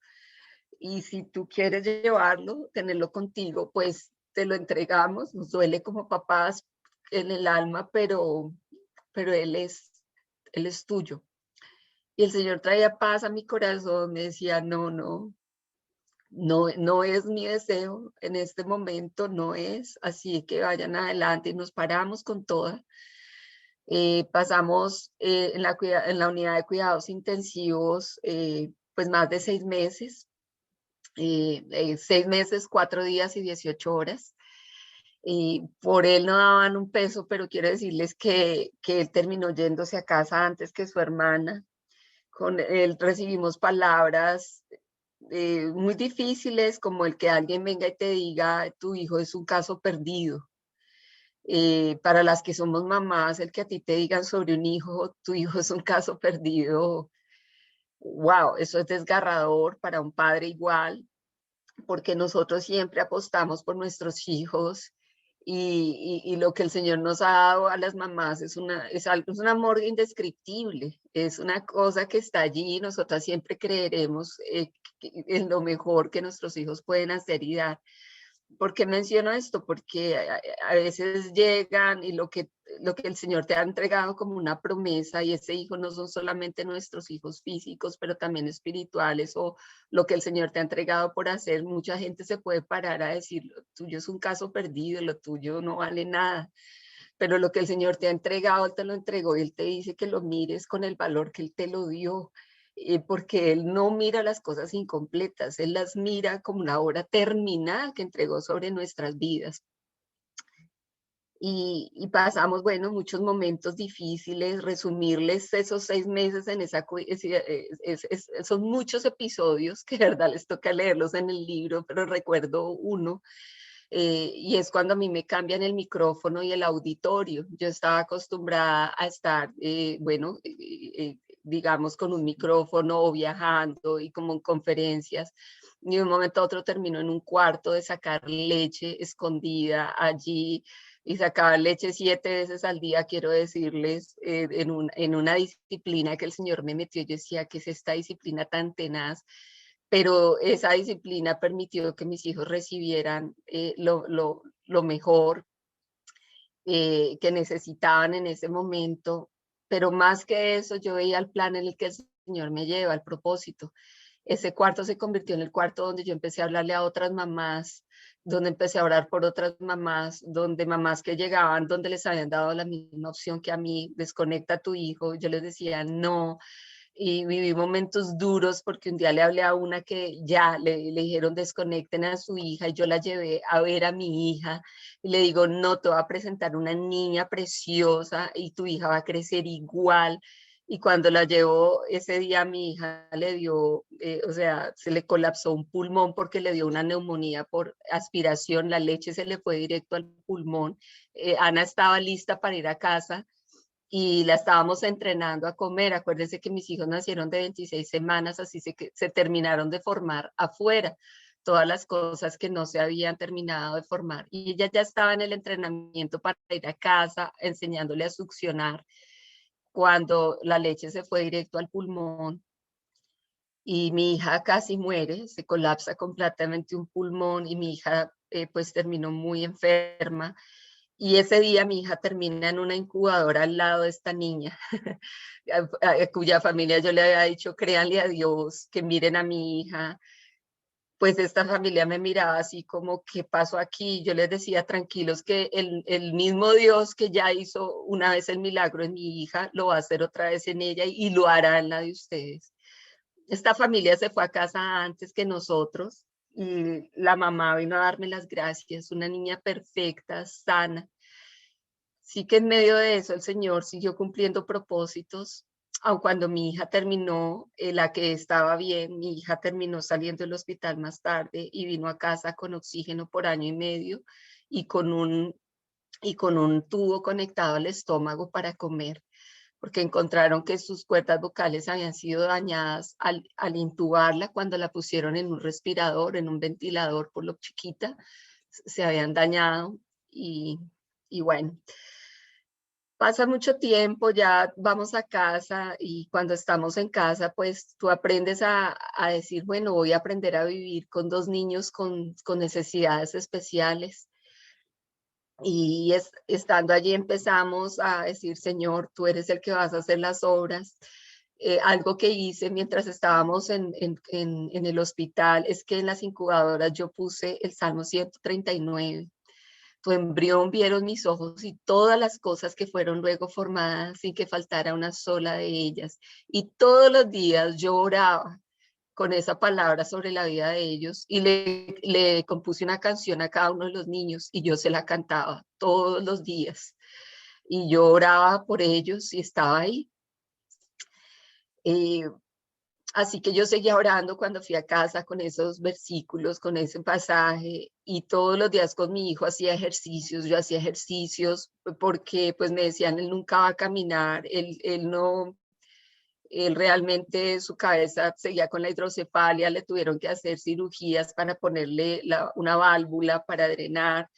Y si tú quieres llevarlo, tenerlo contigo, pues te lo entregamos. Nos duele como papás en el alma, pero él es tuyo. Y el Señor traía paz a mi corazón, me decía, no, no, no, no es mi deseo en este momento, no es, así que vayan adelante y nos paramos con toda. Pasamos en la unidad de cuidados intensivos pues más de 6 meses, 6 meses, 4 días y 18 horas. Y por él no daban un peso, pero quiero decirles que él terminó yéndose a casa antes que su hermana. Con él recibimos palabras muy difíciles, como el que alguien venga y te diga, tu hijo es un caso perdido. Para las que somos mamás, el que a ti te digan sobre un hijo, tu hijo es un caso perdido, wow, eso es desgarrador para un padre igual, porque nosotros siempre apostamos por nuestros hijos y lo que el Señor nos ha dado a las mamás es un amor indescriptible, es una cosa que está allí, nosotras siempre creeremos en lo mejor que nuestros hijos pueden hacer y dar. ¿Por qué menciono esto? Porque a veces llegan y lo que el Señor te ha entregado como una promesa, y ese hijo no son solamente nuestros hijos físicos, pero también espirituales, o lo que el Señor te ha entregado por hacer. Mucha gente se puede parar a decir, lo tuyo es un caso perdido, lo tuyo no vale nada, pero lo que el Señor te ha entregado, Él te lo entregó, y Él te dice que lo mires con el valor que Él te lo dio, porque Él no mira las cosas incompletas, Él las mira como una obra terminada que entregó sobre nuestras vidas. Y pasamos, bueno, muchos momentos difíciles. Resumirles esos 6 meses en esa, son muchos episodios que de verdad les toca leerlos en el libro, pero recuerdo uno, y es cuando a mí me cambian el micrófono y el auditorio. Yo estaba acostumbrada a estar, bueno, digamos, con un micrófono o viajando y como en conferencias, y de un momento a otro termino en un cuarto de sacar leche escondida allí, y sacaba leche 7 veces al día, quiero decirles, en una disciplina que el Señor me metió. Yo decía, ¿qué es esta disciplina tan tenaz? Pero esa disciplina permitió que mis hijos recibieran lo mejor que necesitaban en ese momento. Pero más que eso, yo veía el plan en el que el Señor me lleva, el propósito. Ese cuarto se convirtió en el cuarto donde yo empecé a hablarle a otras mamás, donde empecé a orar por otras mamás, donde mamás que llegaban, donde les habían dado la misma opción que a mí: desconecta a tu hijo. Yo les decía no, y viví momentos duros porque un día le hablé a una que ya le dijeron desconecten a su hija, y yo la llevé a ver a mi hija y le digo, no, te va a presentar una niña preciosa y tu hija va a crecer igual. Y cuando la llevó ese día, a mi hija le dio, o sea, se le colapsó un pulmón porque le dio una neumonía por aspiración, la leche se le fue directo al pulmón. Ana estaba lista para ir a casa y la estábamos entrenando a comer. Acuérdense que mis hijos nacieron de 26 semanas, así que se terminaron de formar afuera, todas las cosas que no se habían terminado de formar. Y ella ya estaba en el entrenamiento para ir a casa, enseñándole a succionar, cuando la leche se fue directo al pulmón. Y mi hija casi muere, se colapsa completamente un pulmón, y mi hija pues terminó muy enferma. Y ese día mi hija termina en una incubadora al lado de esta niña, cuya familia yo le había dicho, créanle a Dios, que miren a mi hija. Pues esta familia me miraba así como, ¿qué pasó aquí? Yo les decía, tranquilos, que el mismo Dios que ya hizo una vez el milagro en mi hija, lo va a hacer otra vez en ella, y lo hará en la de ustedes. Esta familia se fue a casa antes que nosotros, y la mamá vino a darme las gracias, una niña perfecta, sana. Sí que en medio de eso el Señor siguió cumpliendo propósitos, aun cuando mi hija terminó, la que estaba bien, mi hija terminó saliendo del hospital más tarde y vino a casa con oxígeno por 1 año y medio, y con un tubo conectado al estómago para comer, porque encontraron que sus cuerdas vocales habían sido dañadas al intubarla. Cuando la pusieron en un respirador, en un ventilador, por lo chiquita, se habían dañado. Y bueno, pasa mucho tiempo, ya vamos a casa, y cuando estamos en casa, pues tú aprendes a decir, bueno, voy a aprender a vivir con 2 niños con necesidades especiales. Y estando allí empezamos a decir, Señor, tú eres el que vas a hacer las obras. Algo que hice mientras estábamos en el hospital es que en las incubadoras yo puse el Salmo 139. Tu embrión vieron mis ojos, y todas las cosas que fueron luego formadas, sin que faltara una sola de ellas. Y todos los días yo oraba con esa palabra sobre la vida de ellos, y le compuse una canción a cada uno de los niños, y yo se la cantaba todos los días. Y yo oraba por ellos y estaba ahí. Eh, Así que yo seguía orando cuando fui a casa con esos versículos, con ese pasaje, y todos los días con mi hijo hacía ejercicios. Yo hacía ejercicios porque pues me decían, él nunca va a caminar, él no, él realmente su cabeza seguía con la hidrocefalia, le tuvieron que hacer cirugías para ponerle una válvula para drenar.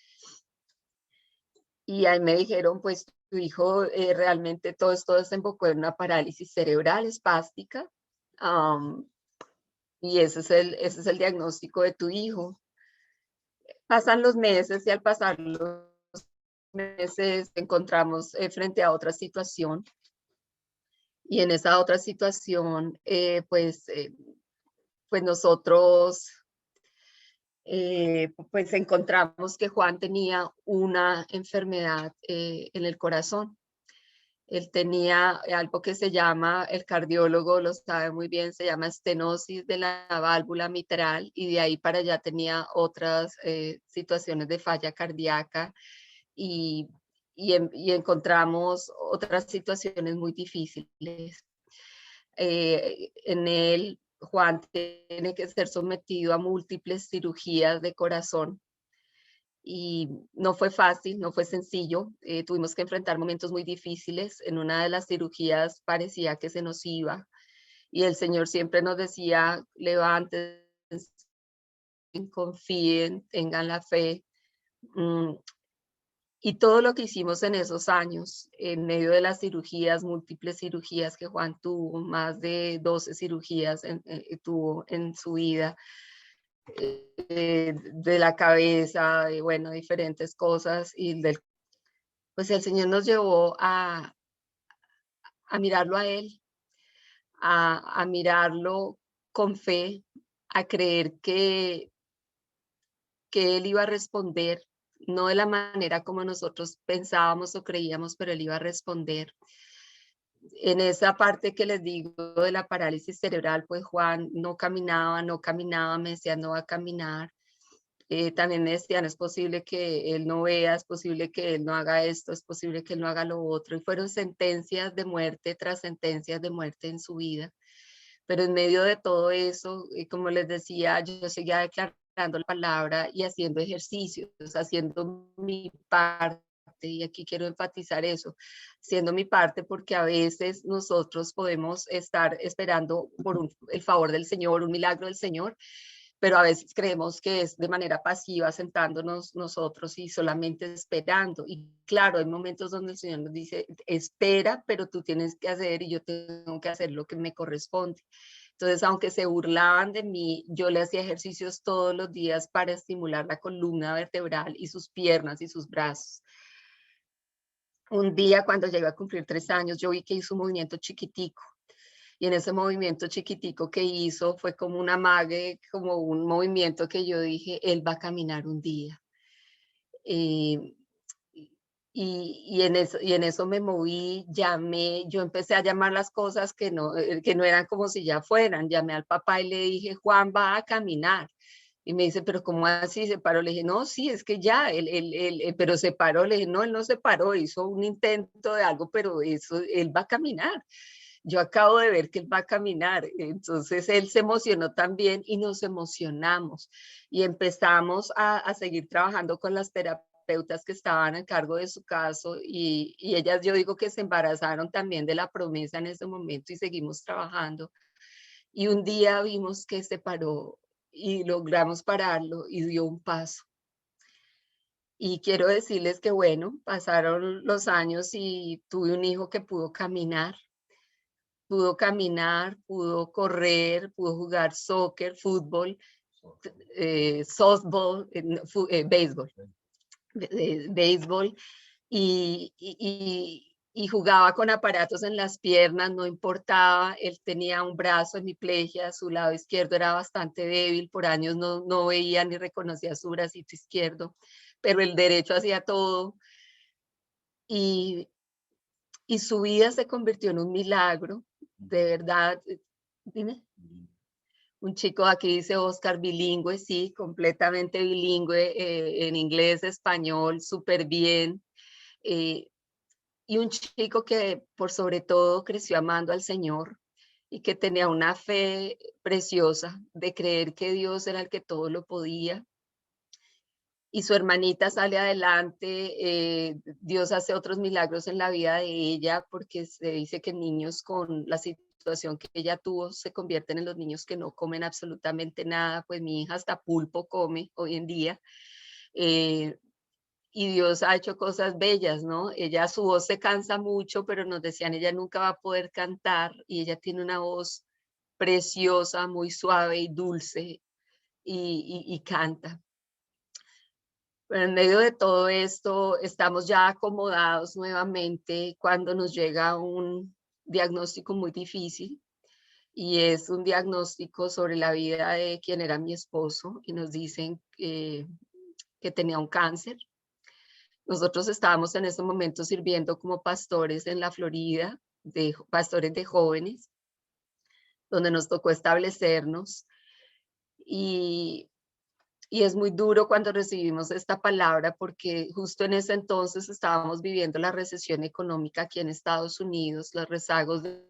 Y ahí me dijeron, pues tu hijo realmente todo esto desembocó en una parálisis cerebral espástica. um, y ese es el diagnóstico de tu hijo. Pasan los meses y al pasar los meses encontramos frente a otra situación y en esa otra situación pues nosotros pues encontramos que Juan tenía una enfermedad en el corazón. Él tenía algo que se llama, el cardiólogo lo sabe muy bien, se llama estenosis de la válvula mitral y de ahí para allá tenía otras situaciones de falla cardíaca y, y encontramos otras situaciones muy difíciles. En él, Juan tiene que ser sometido a múltiples cirugías de corazón y no fue fácil, no fue sencillo. Tuvimos que enfrentar momentos muy difíciles. En una de las cirugías parecía que se nos iba y el Señor siempre nos decía, levántense, confíen, tengan la fe. Mm, Y todo lo que hicimos en esos años, en medio de las cirugías, múltiples cirugías que Juan tuvo, más de 12 cirugías tuvo en su vida, de la cabeza, de, bueno, diferentes cosas, y pues el Señor nos llevó a mirarlo a Él, a mirarlo con fe, a creer que Él iba a responder, no de la manera como nosotros pensábamos o creíamos, pero Él iba a responder. En esa parte que les digo de la parálisis cerebral, pues Juan no caminaba, no caminaba, me decía no va a caminar. También me decían, es posible que él no vea, es posible que él no haga esto, es posible que él no haga lo otro. Y fueron sentencias de muerte tras sentencias de muerte en su vida. Pero en medio de todo eso, como les decía, yo seguía declarando la palabra y haciendo ejercicios, haciendo mi parte. Y aquí quiero enfatizar eso, haciendo mi parte, porque a veces nosotros podemos estar esperando por el favor del Señor, un milagro del Señor, pero a veces creemos que es de manera pasiva, sentándonos nosotros y solamente esperando. Y claro, hay momentos donde el Señor nos dice, espera, pero tú tienes que hacer y yo tengo que hacer lo que me corresponde. Entonces, aunque se burlaban de mí, yo le hacía ejercicios todos los días para estimular la columna vertebral y sus piernas y sus brazos. Un día, cuando llegué a cumplir 3 años, yo vi que hizo un movimiento chiquitico. Y en ese movimiento chiquitico que hizo fue como un amague, como un movimiento que yo dije, él va a caminar un día. Y, y en eso me moví, llamé, yo empecé a llamar las cosas que no eran como si ya fueran. Llamé al papá y le dije, Juan va a caminar. Y me dice, pero ¿cómo así se paró? Le dije, no, sí, es que ya, pero se paró. Le dije, no, él no se paró, hizo un intento de algo, pero eso, él va a caminar. Yo acabo de ver que él va a caminar. Entonces él se emocionó también y nos emocionamos y empezamos a seguir trabajando con las terapeutas que estaban a cargo de su caso y ellas, yo digo que se embarazaron también de la promesa en ese momento y seguimos trabajando. Y un día vimos que se paró y logramos pararlo y dio un paso. Y quiero decirles que, bueno, pasaron los años y tuve un hijo que pudo correr, pudo jugar soccer, fútbol, softball, béisbol, béisbol, y jugaba con aparatos en las piernas, no importaba, él tenía un brazo hemiplegia, su lado izquierdo era bastante débil, por años no veía ni reconocía su bracito izquierdo, pero el derecho hacía todo, y, y su vida se convirtió en un milagro, de verdad. Dime. Un chico aquí dice Oscar, bilingüe, sí, completamente bilingüe, en inglés, español, súper bien. eh, y un chico que por sobre todo creció amando al Señor y que tenía una fe preciosa de creer que Dios era el que todo lo podía. Y su hermanita sale adelante, Dios hace otros milagros en la vida de ella porque se dice que niños con la situación que ella tuvo se convierten en los niños que no comen absolutamente nada, pues mi hija hasta pulpo come hoy en día. eh, y Dios ha hecho cosas bellas, ¿no? Ella, su voz se cansa mucho, pero nos decían, ella nunca va a poder cantar y ella tiene una voz preciosa, muy suave y dulce y canta. Pero en medio de todo esto, estamos ya acomodados nuevamente cuando nos llega un diagnóstico muy difícil, y es un diagnóstico sobre la vida de quien era mi esposo, y nos dicen que tenía un cáncer. Nosotros estábamos en ese momento sirviendo como pastores en la Florida, pastores de jóvenes, donde nos tocó establecernos. Y es muy duro cuando recibimos esta palabra, porque justo en ese entonces estábamos viviendo la recesión económica aquí en Estados Unidos, los rezagos de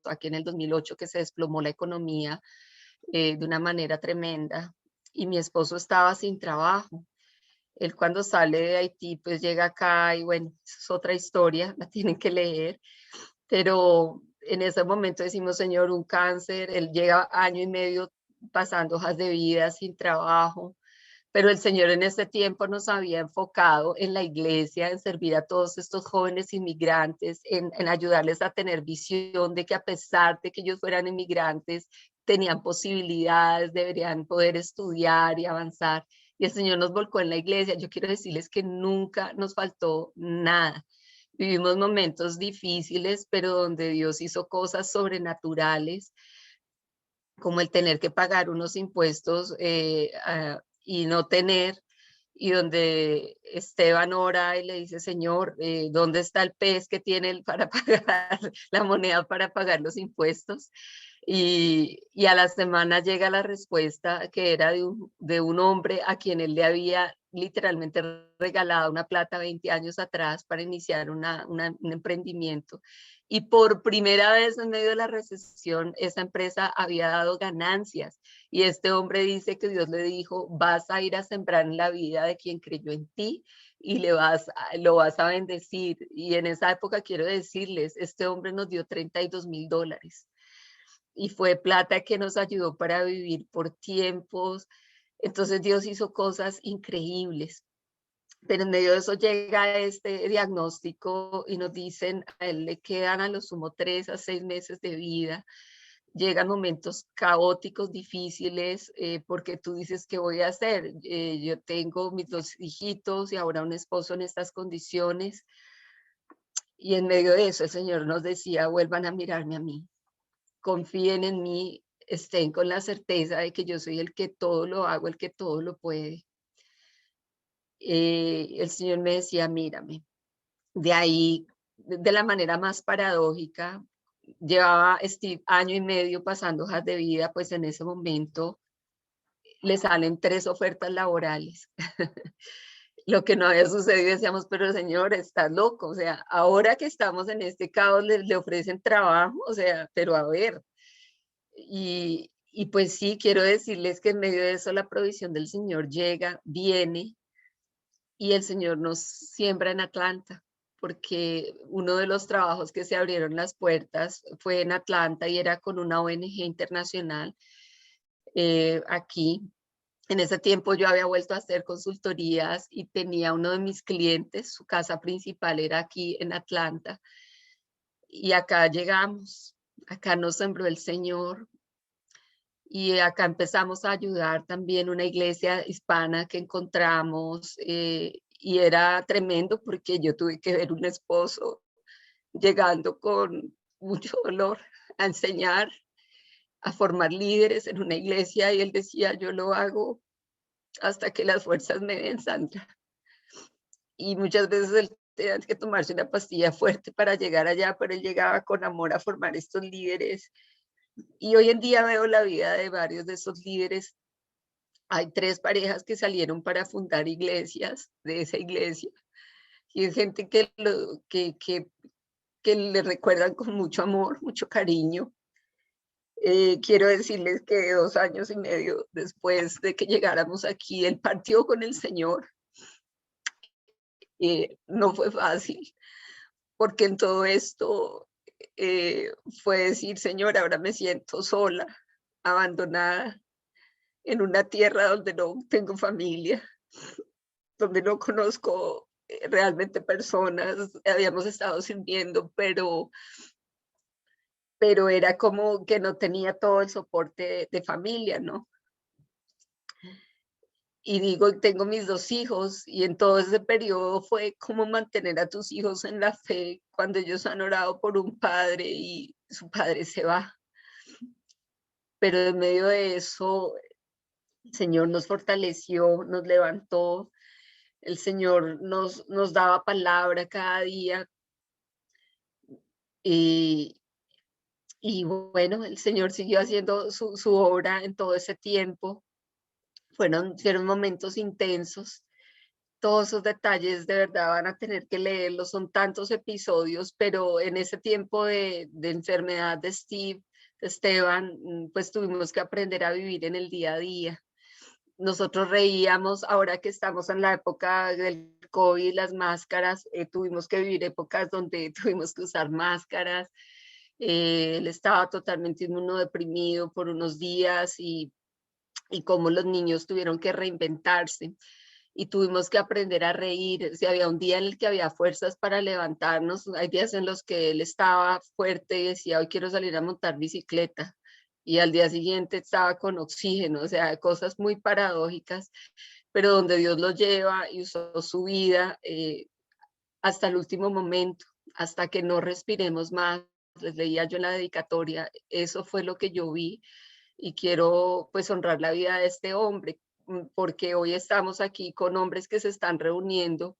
aquí en el 2008, que se desplomó la economía de una manera tremenda, y mi esposo estaba sin trabajo. Él, cuando sale de Haití, pues llega acá, y bueno, es otra historia, la tienen que leer, pero en ese momento decimos: Señor, un cáncer. Él llega año y medio pasando hojas de vida, sin trabajo, pero el Señor en ese tiempo nos había enfocado en la iglesia, en servir a todos estos jóvenes inmigrantes, en ayudarles a tener visión de que, a pesar de que ellos fueran inmigrantes, tenían posibilidades, deberían poder estudiar y avanzar. Y el Señor nos volcó en la iglesia. Yo quiero decirles que nunca nos faltó nada. Vivimos momentos difíciles, pero donde Dios hizo cosas sobrenaturales, como el tener que pagar unos impuestos y no tener, y donde Esteban ora y le dice: Señor, ¿dónde está el pez que tiene para pagar la moneda para pagar los impuestos? Y a la semana llega la respuesta, que era de un hombre a quien él le había literalmente regalado una plata 20 años atrás para iniciar un emprendimiento. Y por primera vez en medio de la recesión, esa empresa había dado ganancias. Y este hombre dice que Dios le dijo: vas a ir a sembrar en la vida de quien creyó en ti, y lo vas a bendecir. Y en esa época, quiero decirles, este hombre nos dio $32,000, y fue plata que nos ayudó para vivir por tiempos. Entonces Dios hizo cosas increíbles. Pero en medio de eso llega este diagnóstico y nos dicen: a él le quedan a lo sumo 3 a 6 meses de vida. Llegan momentos caóticos, difíciles, porque tú dices: ¿qué voy a hacer? Yo tengo mis 2 hijitos y ahora un esposo en estas condiciones. Y en medio de eso el Señor nos decía: vuelvan a mirarme a mí, confíen en mí, estén con la certeza de que yo soy el que todo lo hago, el que todo lo puede. El Señor me decía: mírame. De ahí, de la manera más paradójica, llevaba Steve año y medio pasando hojas de vida, pues en ese momento le salen 3 ofertas laborales. Lo que no había sucedido, decíamos: pero Señor, estás loco, o sea, ahora que estamos en este caos le ofrecen trabajo, o sea, pero a ver. Y pues sí, quiero decirles que en medio de eso la provisión del Señor llega, viene, y el Señor nos siembra en Atlanta, porque uno de los trabajos que se abrieron las puertas fue en Atlanta, y era con una ONG internacional aquí. En ese tiempo yo había vuelto a hacer consultorías y tenía uno de mis clientes, su casa principal era aquí en Atlanta, y acá llegamos, acá nos sembró el Señor. Y acá empezamos a ayudar también una iglesia hispana que encontramos, y era tremendo, porque yo tuve que ver un esposo llegando con mucho dolor a enseñar, a formar líderes en una iglesia, y él decía: yo lo hago hasta que las fuerzas me den, Sandra. Y muchas veces él tenía que tomarse una pastilla fuerte para llegar allá, pero él llegaba con amor a formar estos líderes. Y hoy en día veo la vida de varios de esos líderes. Hay 3 parejas que salieron para fundar iglesias de esa iglesia, y es gente que le recuerdan con mucho amor, mucho cariño. Quiero decirles que 2 años y medio después de que llegáramos aquí, él partió con el Señor. No fue fácil, porque en todo esto fue decir: Señor, ahora me siento sola, abandonada, en una tierra donde no tengo familia, donde no conozco realmente personas. Habíamos estado sirviendo, pero era como que no tenía todo el soporte de familia, ¿no? y digo, tengo mis 2 hijos y en todo ese periodo fue cómo mantener a tus hijos en la fe cuando ellos han orado por un padre y su padre se va. Pero en medio de eso, el Señor nos fortaleció, nos levantó, el Señor nos daba palabra cada día y, y bueno, el Señor siguió haciendo su obra en todo ese tiempo. Fueron momentos intensos. Todos esos detalles de verdad van a tener que leerlos, son tantos episodios, pero en ese tiempo de enfermedad de Esteban, pues tuvimos que aprender a vivir en el día a día. Nosotros reíamos, ahora que estamos en la época del COVID, las máscaras, tuvimos que vivir épocas donde tuvimos que usar máscaras. Él estaba totalmente inmunodeprimido por unos días y cómo los niños tuvieron que reinventarse y tuvimos que aprender a reír. Si había un día en el que había fuerzas para levantarnos, hay días en los que él estaba fuerte y decía, hoy quiero salir a montar bicicleta. Y al día siguiente estaba con oxígeno, o sea, cosas muy paradójicas, pero donde Dios lo lleva y usó su vida hasta el último momento, hasta que no respiremos más. Les leía yo en la dedicatoria, eso fue lo que yo vi y quiero pues honrar la vida de este hombre, porque hoy estamos aquí con hombres que se están reuniendo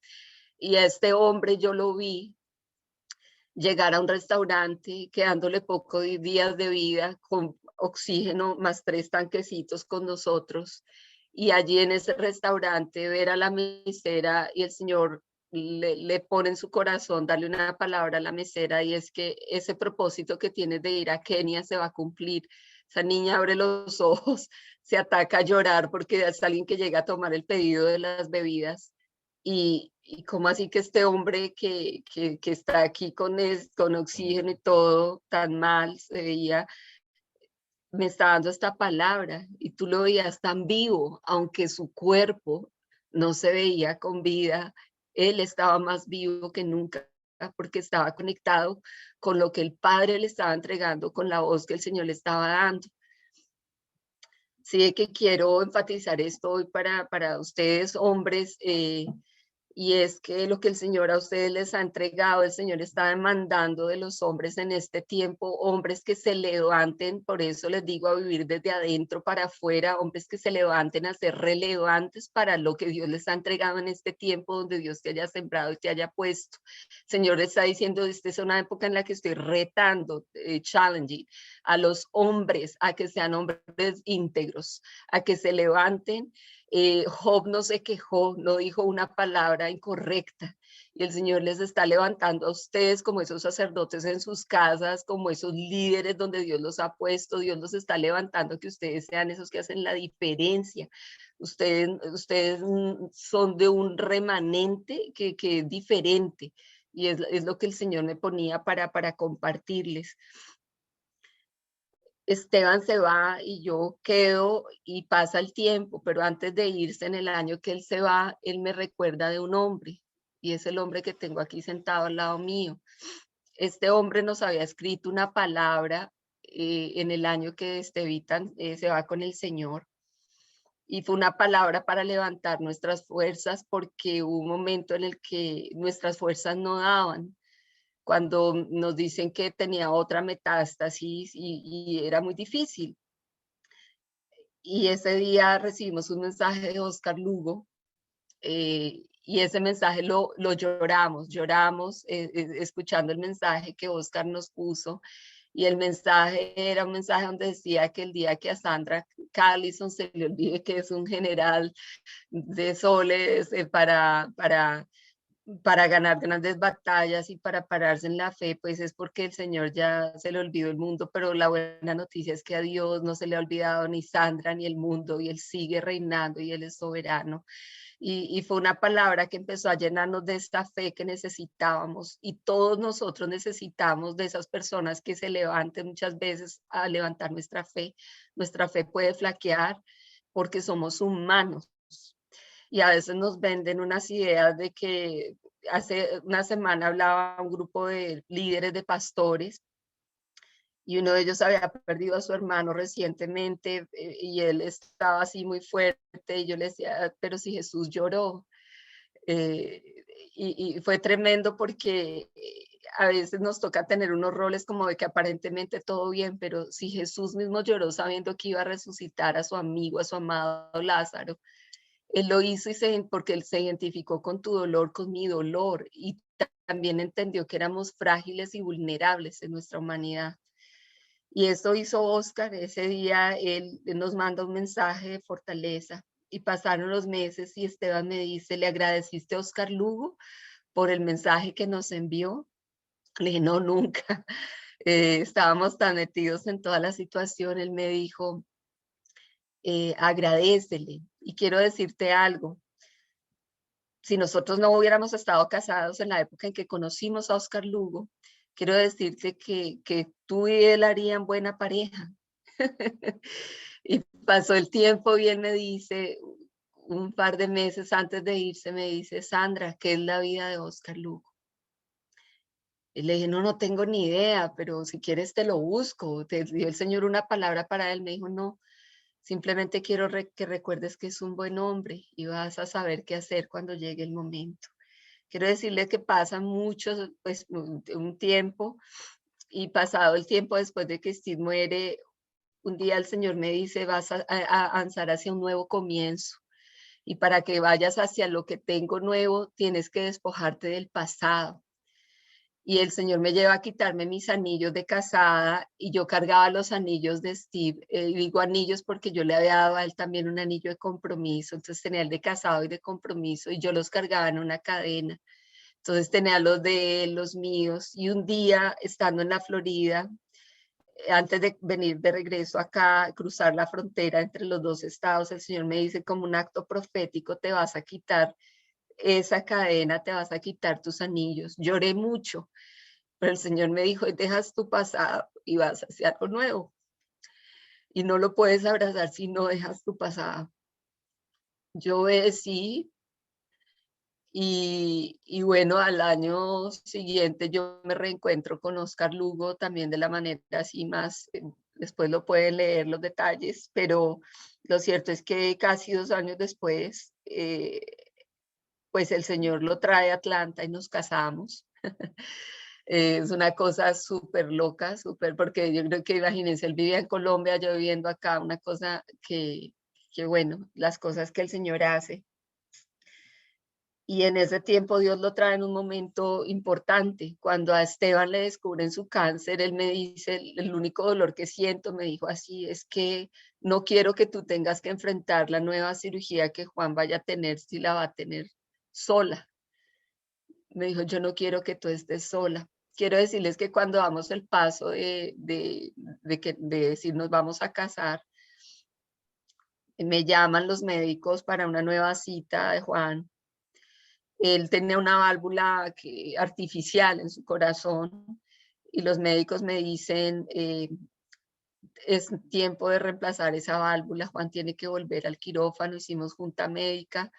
y a este hombre yo lo vi llegar a un restaurante quedándole pocos días de vida con oxígeno más 3 tanquecitos con nosotros y allí en ese restaurante ver a la mesera y el señor le pone en su corazón darle una palabra a la mesera y es que ese propósito que tienes de ir a Kenia se va a cumplir. Esa niña abre los ojos, se ataca a llorar porque es alguien que llega a tomar el pedido de las bebidas y cómo así que este hombre que está aquí con oxígeno y todo tan mal se veía, me está dando esta palabra y tú lo veías tan vivo, aunque su cuerpo no se veía con vida, él estaba más vivo que nunca porque estaba conectado con lo que el Padre le estaba entregando, con la voz que el Señor le estaba dando. Sí, que quiero enfatizar esto hoy para ustedes, hombres, y es que lo que el Señor a ustedes les ha entregado, el Señor está demandando de los hombres en este tiempo, hombres que se levanten, por eso les digo a vivir desde adentro para afuera, hombres que se levanten a ser relevantes para lo que Dios les ha entregado en este tiempo donde Dios te haya sembrado y te haya puesto. El Señor está diciendo, esta es una época en la que estoy retando, challenging a los hombres a que sean hombres íntegros, a que se levanten. Job no se quejó, no dijo una palabra incorrecta y el Señor les está levantando a ustedes como esos sacerdotes en sus casas, como esos líderes donde Dios los ha puesto. Dios los está levantando que ustedes sean esos que hacen la diferencia. Ustedes son de un remanente que es diferente y es lo que el Señor me ponía para compartirles. Esteban se va y yo quedo y pasa el tiempo, pero antes de irse en el año que él se va, él me recuerda de un hombre y es el hombre que tengo aquí sentado al lado mío. Este hombre nos había escrito una palabra en el año que Estevitan se va con el Señor y fue una palabra para levantar nuestras fuerzas porque hubo un momento en el que nuestras fuerzas no daban cuando nos dicen que tenía otra metástasis y era muy difícil. Y ese día recibimos un mensaje de Oscar Lugo y ese mensaje lo lloramos escuchando el mensaje que Oscar nos puso. Y el mensaje era un mensaje donde decía que el día que a Sandra Callison se le olvide que es un general de soles para ganar grandes batallas y para pararse en la fe, pues es porque el Señor ya se le olvidó el mundo, pero la buena noticia es que a Dios no se le ha olvidado ni Sandra ni el mundo y Él sigue reinando y Él es soberano. Y fue una palabra que empezó a llenarnos de esta fe que necesitábamos y todos nosotros necesitamos de esas personas que se levanten muchas veces a levantar nuestra fe. Nuestra fe puede flaquear porque somos humanos y a veces nos venden unas ideas de que hace una semana hablaba un grupo de líderes de pastores y uno de ellos había perdido a su hermano recientemente, y él estaba así muy fuerte, y yo le decía, pero si Jesús lloró. Eh, y fue tremendo porque a veces nos toca tener unos roles como de que aparentemente todo bien, pero si Jesús mismo lloró sabiendo que iba a resucitar a su amigo, a su amado Lázaro, él lo hizo porque él se identificó con tu dolor, con mi dolor, y también entendió que éramos frágiles y vulnerables en nuestra humanidad. Y eso hizo Oscar. Ese día él nos manda un mensaje de fortaleza, y pasaron los meses y Esteban me dice, ¿le agradeciste a Oscar Lugo por el mensaje que nos envió? Le dije, no, nunca. Estábamos tan metidos en toda la situación. Él me dijo, agradécele. Y quiero decirte algo, si nosotros no hubiéramos estado casados en la época en que conocimos a Oscar Lugo, quiero decirte que tú y él harían buena pareja. Y pasó el tiempo y él me dice, un par de meses antes de irse, me dice, Sandra, ¿qué es la vida de Oscar Lugo? Y le dije, no, no tengo ni idea, pero si quieres te lo busco. Te dio el Señor una palabra para él. Me dijo, no, simplemente quiero que recuerdes que es un buen hombre y vas a saber qué hacer cuando llegue el momento. Quiero decirle que pasa mucho, pues un tiempo, y pasado el tiempo después de que Steve muere, un día el Señor me dice, vas a avanzar hacia un nuevo comienzo. Y para que vayas hacia lo que tengo nuevo, tienes que despojarte del pasado. Y el Señor me lleva a quitarme mis anillos de casada, y yo cargaba los anillos de Steve. Digo anillos porque yo le había dado a él también un anillo de compromiso, entonces tenía el de casado y de compromiso, y yo los cargaba en una cadena. Entonces tenía los de él, los míos, y un día estando en la Florida, antes de venir de regreso acá, cruzar la frontera entre los dos estados, el Señor me dice, como un acto profético, te vas a quitar esa cadena, te vas a quitar tus anillos. Lloré mucho, pero el Señor me dijo, dejas tu pasado y vas hacia algo nuevo. Y no lo puedes abrazar si no dejas tu pasado. Yo obedecí, y bueno, al año siguiente yo me reencuentro con Oscar Lugo también de la manera así más, después lo pueden leer los detalles, pero lo cierto es que casi 2 años después, pues el Señor lo trae a Atlanta y nos casamos. Es una cosa súper loca, súper, porque yo creo que imagínense, él vivía en Colombia, yo viviendo acá, una cosa que bueno, las cosas que el Señor hace. Y en ese tiempo Dios lo trae en un momento importante. Cuando a Esteban le descubren su cáncer, él me dice, el único dolor que siento, me dijo así, es que no quiero que tú tengas que enfrentar la nueva cirugía que Juan vaya a tener, si la va a tener sola. Me dijo, yo no quiero que tú estés sola. Quiero decirles que cuando damos el paso de decir nos vamos a casar, me llaman los médicos para una nueva cita de Juan. Él tenía una válvula artificial en su corazón, y los médicos me dicen, es tiempo de reemplazar esa válvula, Juan tiene que volver al quirófano. Hicimos junta médica,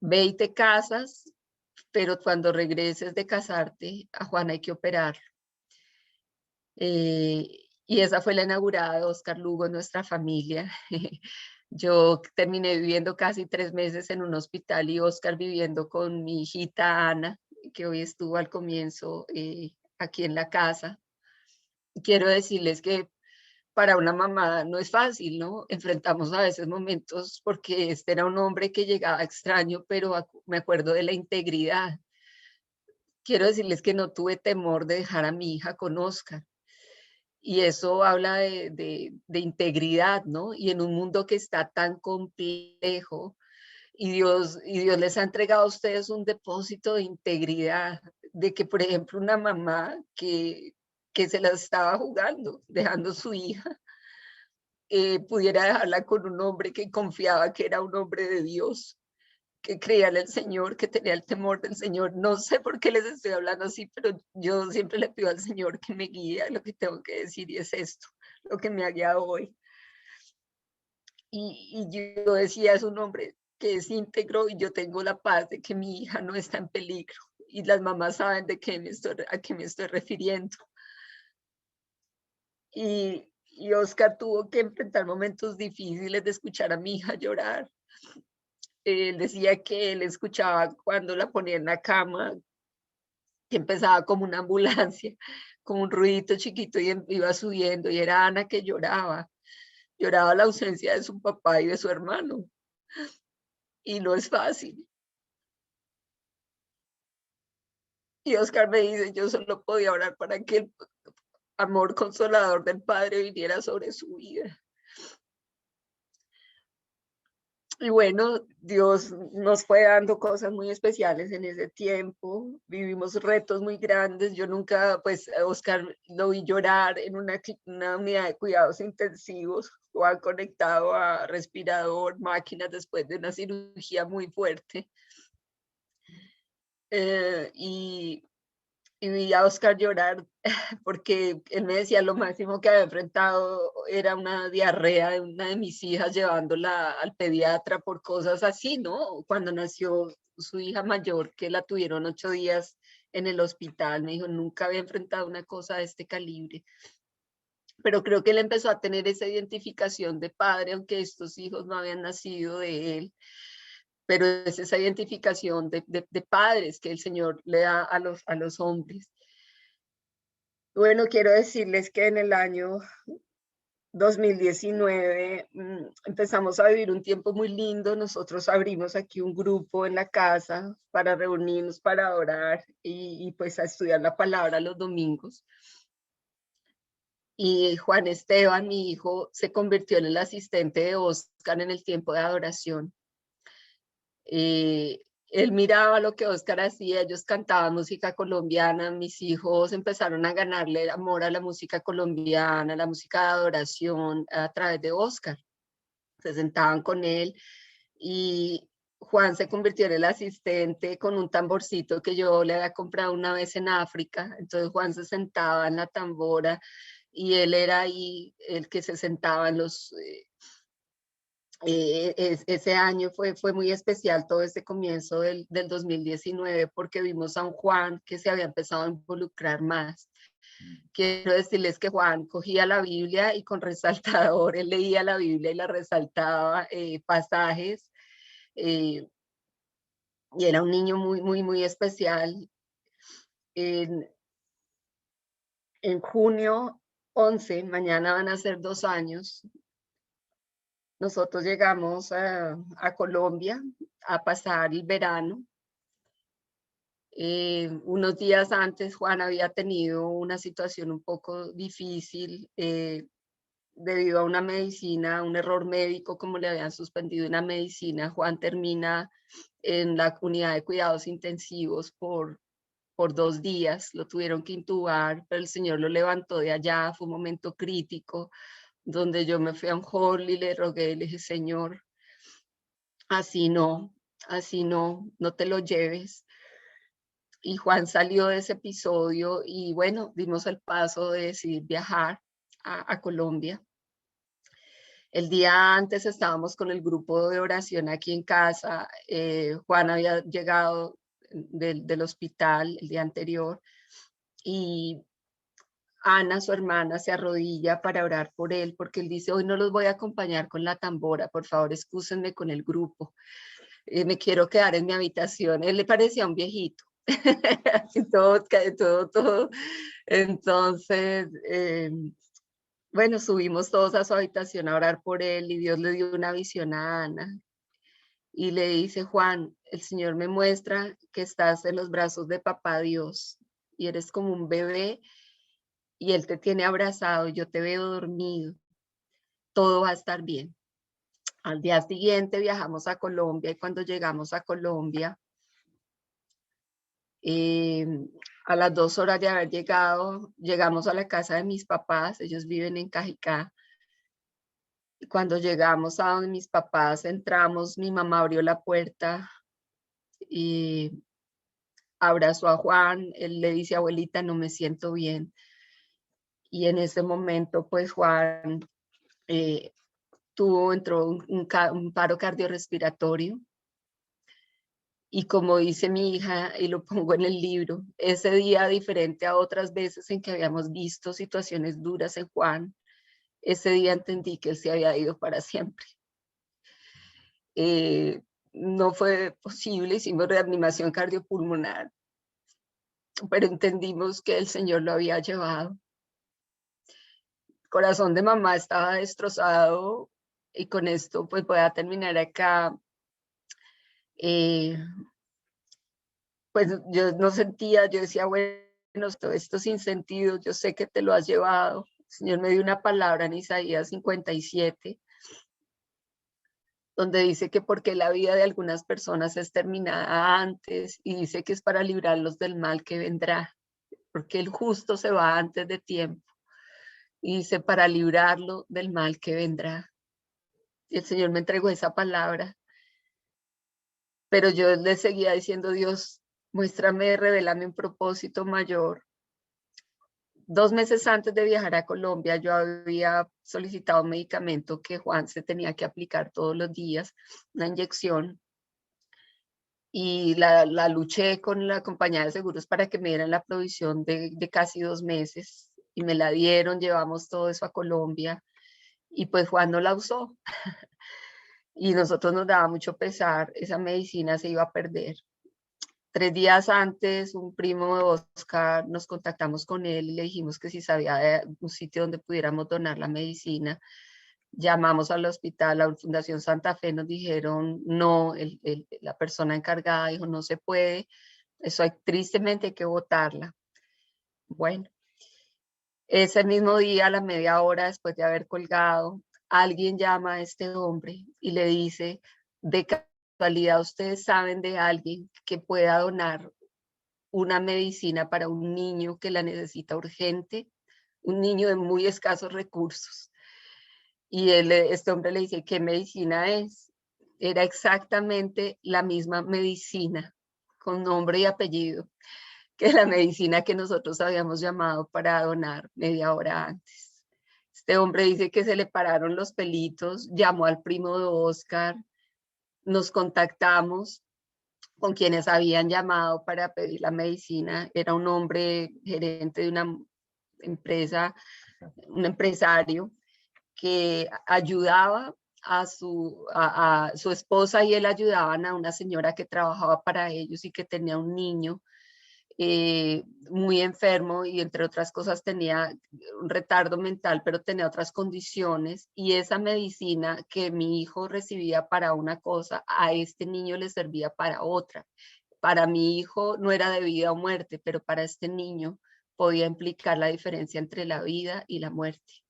ve y te casas, pero cuando regreses de casarte, a Juan hay que operarlo. Y esa fue la inaugurada de Oscar Lugo en nuestra familia. Yo terminé viviendo casi 3 meses en un hospital, y Oscar viviendo con mi hijita Ana, que hoy estuvo al comienzo aquí en la casa. Quiero decirles que para una mamá no es fácil, ¿no? Enfrentamos a veces momentos, porque este era un hombre que llegaba extraño, pero me acuerdo de la integridad. Quiero decirles que no tuve temor de dejar a mi hija con Oscar. Y eso habla de integridad, ¿no? Y en un mundo que está tan complejo, y Dios les ha entregado a ustedes un depósito de integridad, de que, por ejemplo, una mamá que se la estaba jugando, dejando su hija, pudiera dejarla con un hombre que confiaba que era un hombre de Dios, que creía en el Señor, que tenía el temor del Señor. No sé por qué les estoy hablando así, pero yo siempre le pido al Señor que me guíe a lo que tengo que decir, y es esto, lo que me ha guiado hoy. Y yo decía, es un hombre que es íntegro, y yo tengo la paz de que mi hija no está en peligro. Y las mamás saben a qué me estoy refiriendo. y Oscar tuvo que enfrentar momentos difíciles de escuchar a mi hija llorar. Él decía que él escuchaba cuando la ponía en la cama, que empezaba como una ambulancia, como un ruidito chiquito y iba subiendo, y era Ana que lloraba. Lloraba la ausencia de su papá y de su hermano. Y no es fácil. Y Oscar me dice, yo solo podía orar para que el amor consolador del Padre viniera sobre su vida. Y bueno, Dios nos fue dando cosas muy especiales en ese tiempo. Vivimos retos muy grandes. Yo nunca, pues, a Oscar lo vi llorar en una unidad de cuidados intensivos, o conectado a respirador, máquinas después de una cirugía muy fuerte. Y vi a Oscar llorar porque él me decía lo máximo que había enfrentado era una diarrea de una de mis hijas, llevándola al pediatra por cosas así, ¿no? Cuando nació su hija mayor, que la tuvieron 8 días en el hospital, me dijo, nunca había enfrentado una cosa de este calibre. Pero creo que él empezó a tener esa identificación de padre, aunque estos hijos no habían nacido de él, pero es esa identificación de padres que el Señor le da a los hombres. Bueno, quiero decirles que en el año 2019 empezamos a vivir un tiempo muy lindo. Nosotros abrimos aquí un grupo en la casa para reunirnos, para orar y pues a estudiar la palabra los domingos. Y Juan Esteban, mi hijo, se convirtió en el asistente de Oscar en el tiempo de adoración. Él miraba lo que Oscar hacía, ellos cantaban música colombiana, mis hijos empezaron a ganarle amor a la música colombiana, a la música de adoración a través de Oscar. Se sentaban con él y Juan se convirtió en el asistente con un tamborcito que yo le había comprado una vez en África. Entonces Juan se sentaba en la tambora y él era ahí el que se sentaba en los... ese año fue muy especial, todo este comienzo del 2019, porque vimos a un Juan que se había empezado a involucrar más. Quiero decirles que Juan cogía la Biblia y con resaltador, él leía la Biblia y la resaltaba pasajes, y era un niño muy, muy, muy especial. En, en junio 11, mañana van a ser 2 años, nosotros llegamos a Colombia a pasar el verano. Unos días antes Juan había tenido una situación un poco difícil debido a una medicina, un error médico, como le habían suspendido una medicina. Juan termina en la unidad de cuidados intensivos por 2 días, lo tuvieron que intubar, pero el Señor lo levantó de allá. Fue un momento crítico donde yo me fui a un hall y le rogué, le dije, Señor, así no, no te lo lleves. Y Juan salió de ese episodio y bueno, dimos el paso de decidir viajar a Colombia. El día antes estábamos con el grupo de oración aquí en casa. Juan había llegado del hospital el día anterior y Ana, su hermana, se arrodilla para orar por él porque él dice, hoy no los voy a acompañar con la tambora, por favor, excúsenme con el grupo. Me quiero quedar en mi habitación. Él le parecía un viejito. Así todo. Entonces, bueno, subimos todos a su habitación a orar por él y Dios le dio una visión a Ana y le dice, Juan, el Señor me muestra que estás en los brazos de papá Dios y eres como un bebé y él te tiene abrazado, yo te veo dormido, todo va a estar bien. Al día siguiente viajamos a Colombia y cuando llegamos a Colombia, a las 2 horas de haber llegado, llegamos a la casa de mis papás, ellos viven en Cajicá. Y cuando llegamos a donde mis papás entramos, mi mamá abrió la puerta y abrazó a Juan. Él le dice, abuelita, no me siento bien. Y en ese momento, pues Juan entró un paro cardiorrespiratorio. Y como dice mi hija, y lo pongo en el libro, ese día, diferente a otras veces en que habíamos visto situaciones duras en Juan, ese día entendí que él se había ido para siempre. No fue posible, hicimos reanimación cardiopulmonar, pero entendimos que el Señor lo había llevado. El corazón de mamá estaba destrozado y con esto pues voy a terminar acá. Pues yo no sentía, yo decía, bueno, todo esto sin sentido, yo sé que te lo has llevado. El Señor me dio una palabra en Isaías 57, donde dice que porque la vida de algunas personas es terminada antes y dice que es para librarlos del mal que vendrá, porque el justo se va antes de tiempo. Y dice para librarlo del mal que vendrá. Y el Señor me entregó esa palabra, pero yo le seguía diciendo, Dios, muéstrame, revélame un propósito mayor. 2 meses antes de viajar a Colombia, yo había solicitado un medicamento que Juan se tenía que aplicar todos los días, una inyección, y la luché con la compañía de seguros para que me dieran la provisión de casi 2 meses, y me la dieron, llevamos todo eso a Colombia, y pues Juan no la usó, y nosotros nos daba mucho pesar, esa medicina se iba a perder. 3 días antes, un primo de Oscar, nos contactamos con él y le dijimos que si sabía de un sitio donde pudiéramos donar la medicina. Llamamos al hospital, a la Fundación Santa Fe, nos dijeron no, la persona encargada dijo no se puede, eso tristemente hay que botarla. Bueno, ese mismo día, a la media hora después de haber colgado, alguien llama a este hombre y le dice, de casualidad ustedes saben de alguien que pueda donar una medicina para un niño que la necesita urgente, un niño de muy escasos recursos. Y este hombre le dice, ¿qué medicina es? Era exactamente la misma medicina, con nombre y apellido, que la medicina que nosotros habíamos llamado para donar media hora antes. Este hombre dice que se le pararon los pelitos, llamó al primo de Oscar, nos contactamos con quienes habían llamado para pedir la medicina. Era un hombre gerente de una empresa, un empresario que ayudaba a su esposa, y él ayudaban a una señora que trabajaba para ellos y que tenía un niño muy enfermo, y entre otras cosas tenía un retardo mental, pero tenía otras condiciones, y esa medicina que mi hijo recibía para una cosa, a este niño le servía para otra. Para mi hijo no era de vida o muerte, pero para este niño podía implicar la diferencia entre la vida y la muerte.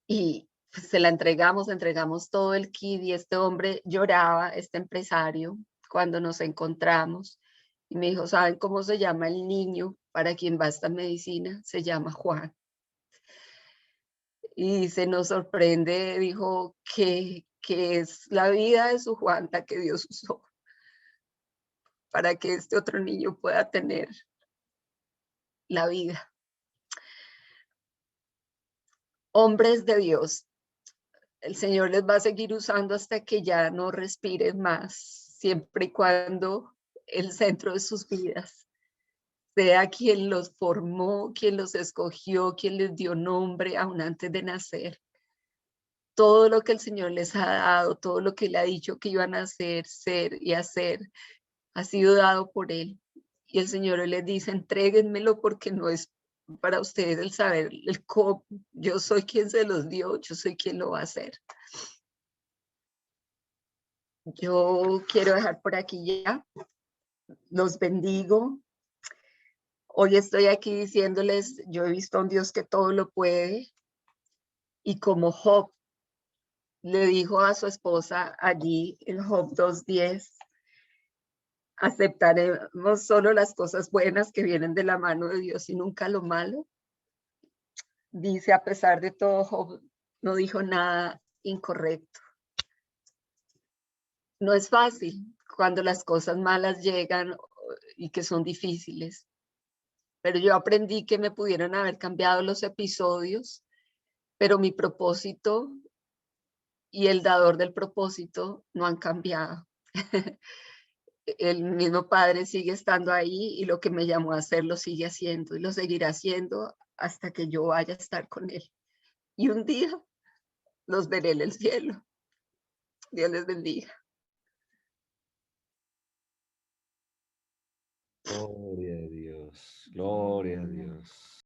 Y pues, se la entregamos todo el kit, y este hombre lloraba, este empresario, cuando nos encontramos. Y me dijo, ¿saben cómo se llama el niño para quien va esta medicina? Se llama Juan. Y se nos sorprende, dijo, que es la vida de su Juan la que Dios usó para que este otro niño pueda tener la vida. Hombres de Dios, el Señor les va a seguir usando hasta que ya no respiren más, siempre y cuando el centro de sus vidas sea quien los formó, quien los escogió, quien les dio nombre aún antes de nacer. Todo lo que el Señor les ha dado, todo lo que Él ha dicho que iban a hacer, ser y hacer, ha sido dado por Él. Y el Señor les dice, entréguenmelo porque no es para ustedes el saber el cómo. Yo soy quien se los dio, yo soy quien lo va a hacer. Yo quiero dejar por aquí ya. Los bendigo. Hoy estoy aquí diciéndoles, yo he visto a un Dios que todo lo puede. Y como Job le dijo a su esposa allí en Job 2:10, aceptaremos solo las cosas buenas que vienen de la mano de Dios y nunca lo malo. Dice, a pesar de todo, Job no dijo nada incorrecto. No es fácil cuando las cosas malas llegan y que son difíciles, pero yo aprendí que me pudieron haber cambiado los episodios, pero mi propósito y el dador del propósito no han cambiado. El mismo Padre sigue estando ahí y lo que me llamó a hacer lo sigue haciendo y lo seguirá haciendo hasta que yo vaya a estar con Él. Y un día los veré en el cielo. Dios les bendiga. Gloria a Dios, gloria a Dios.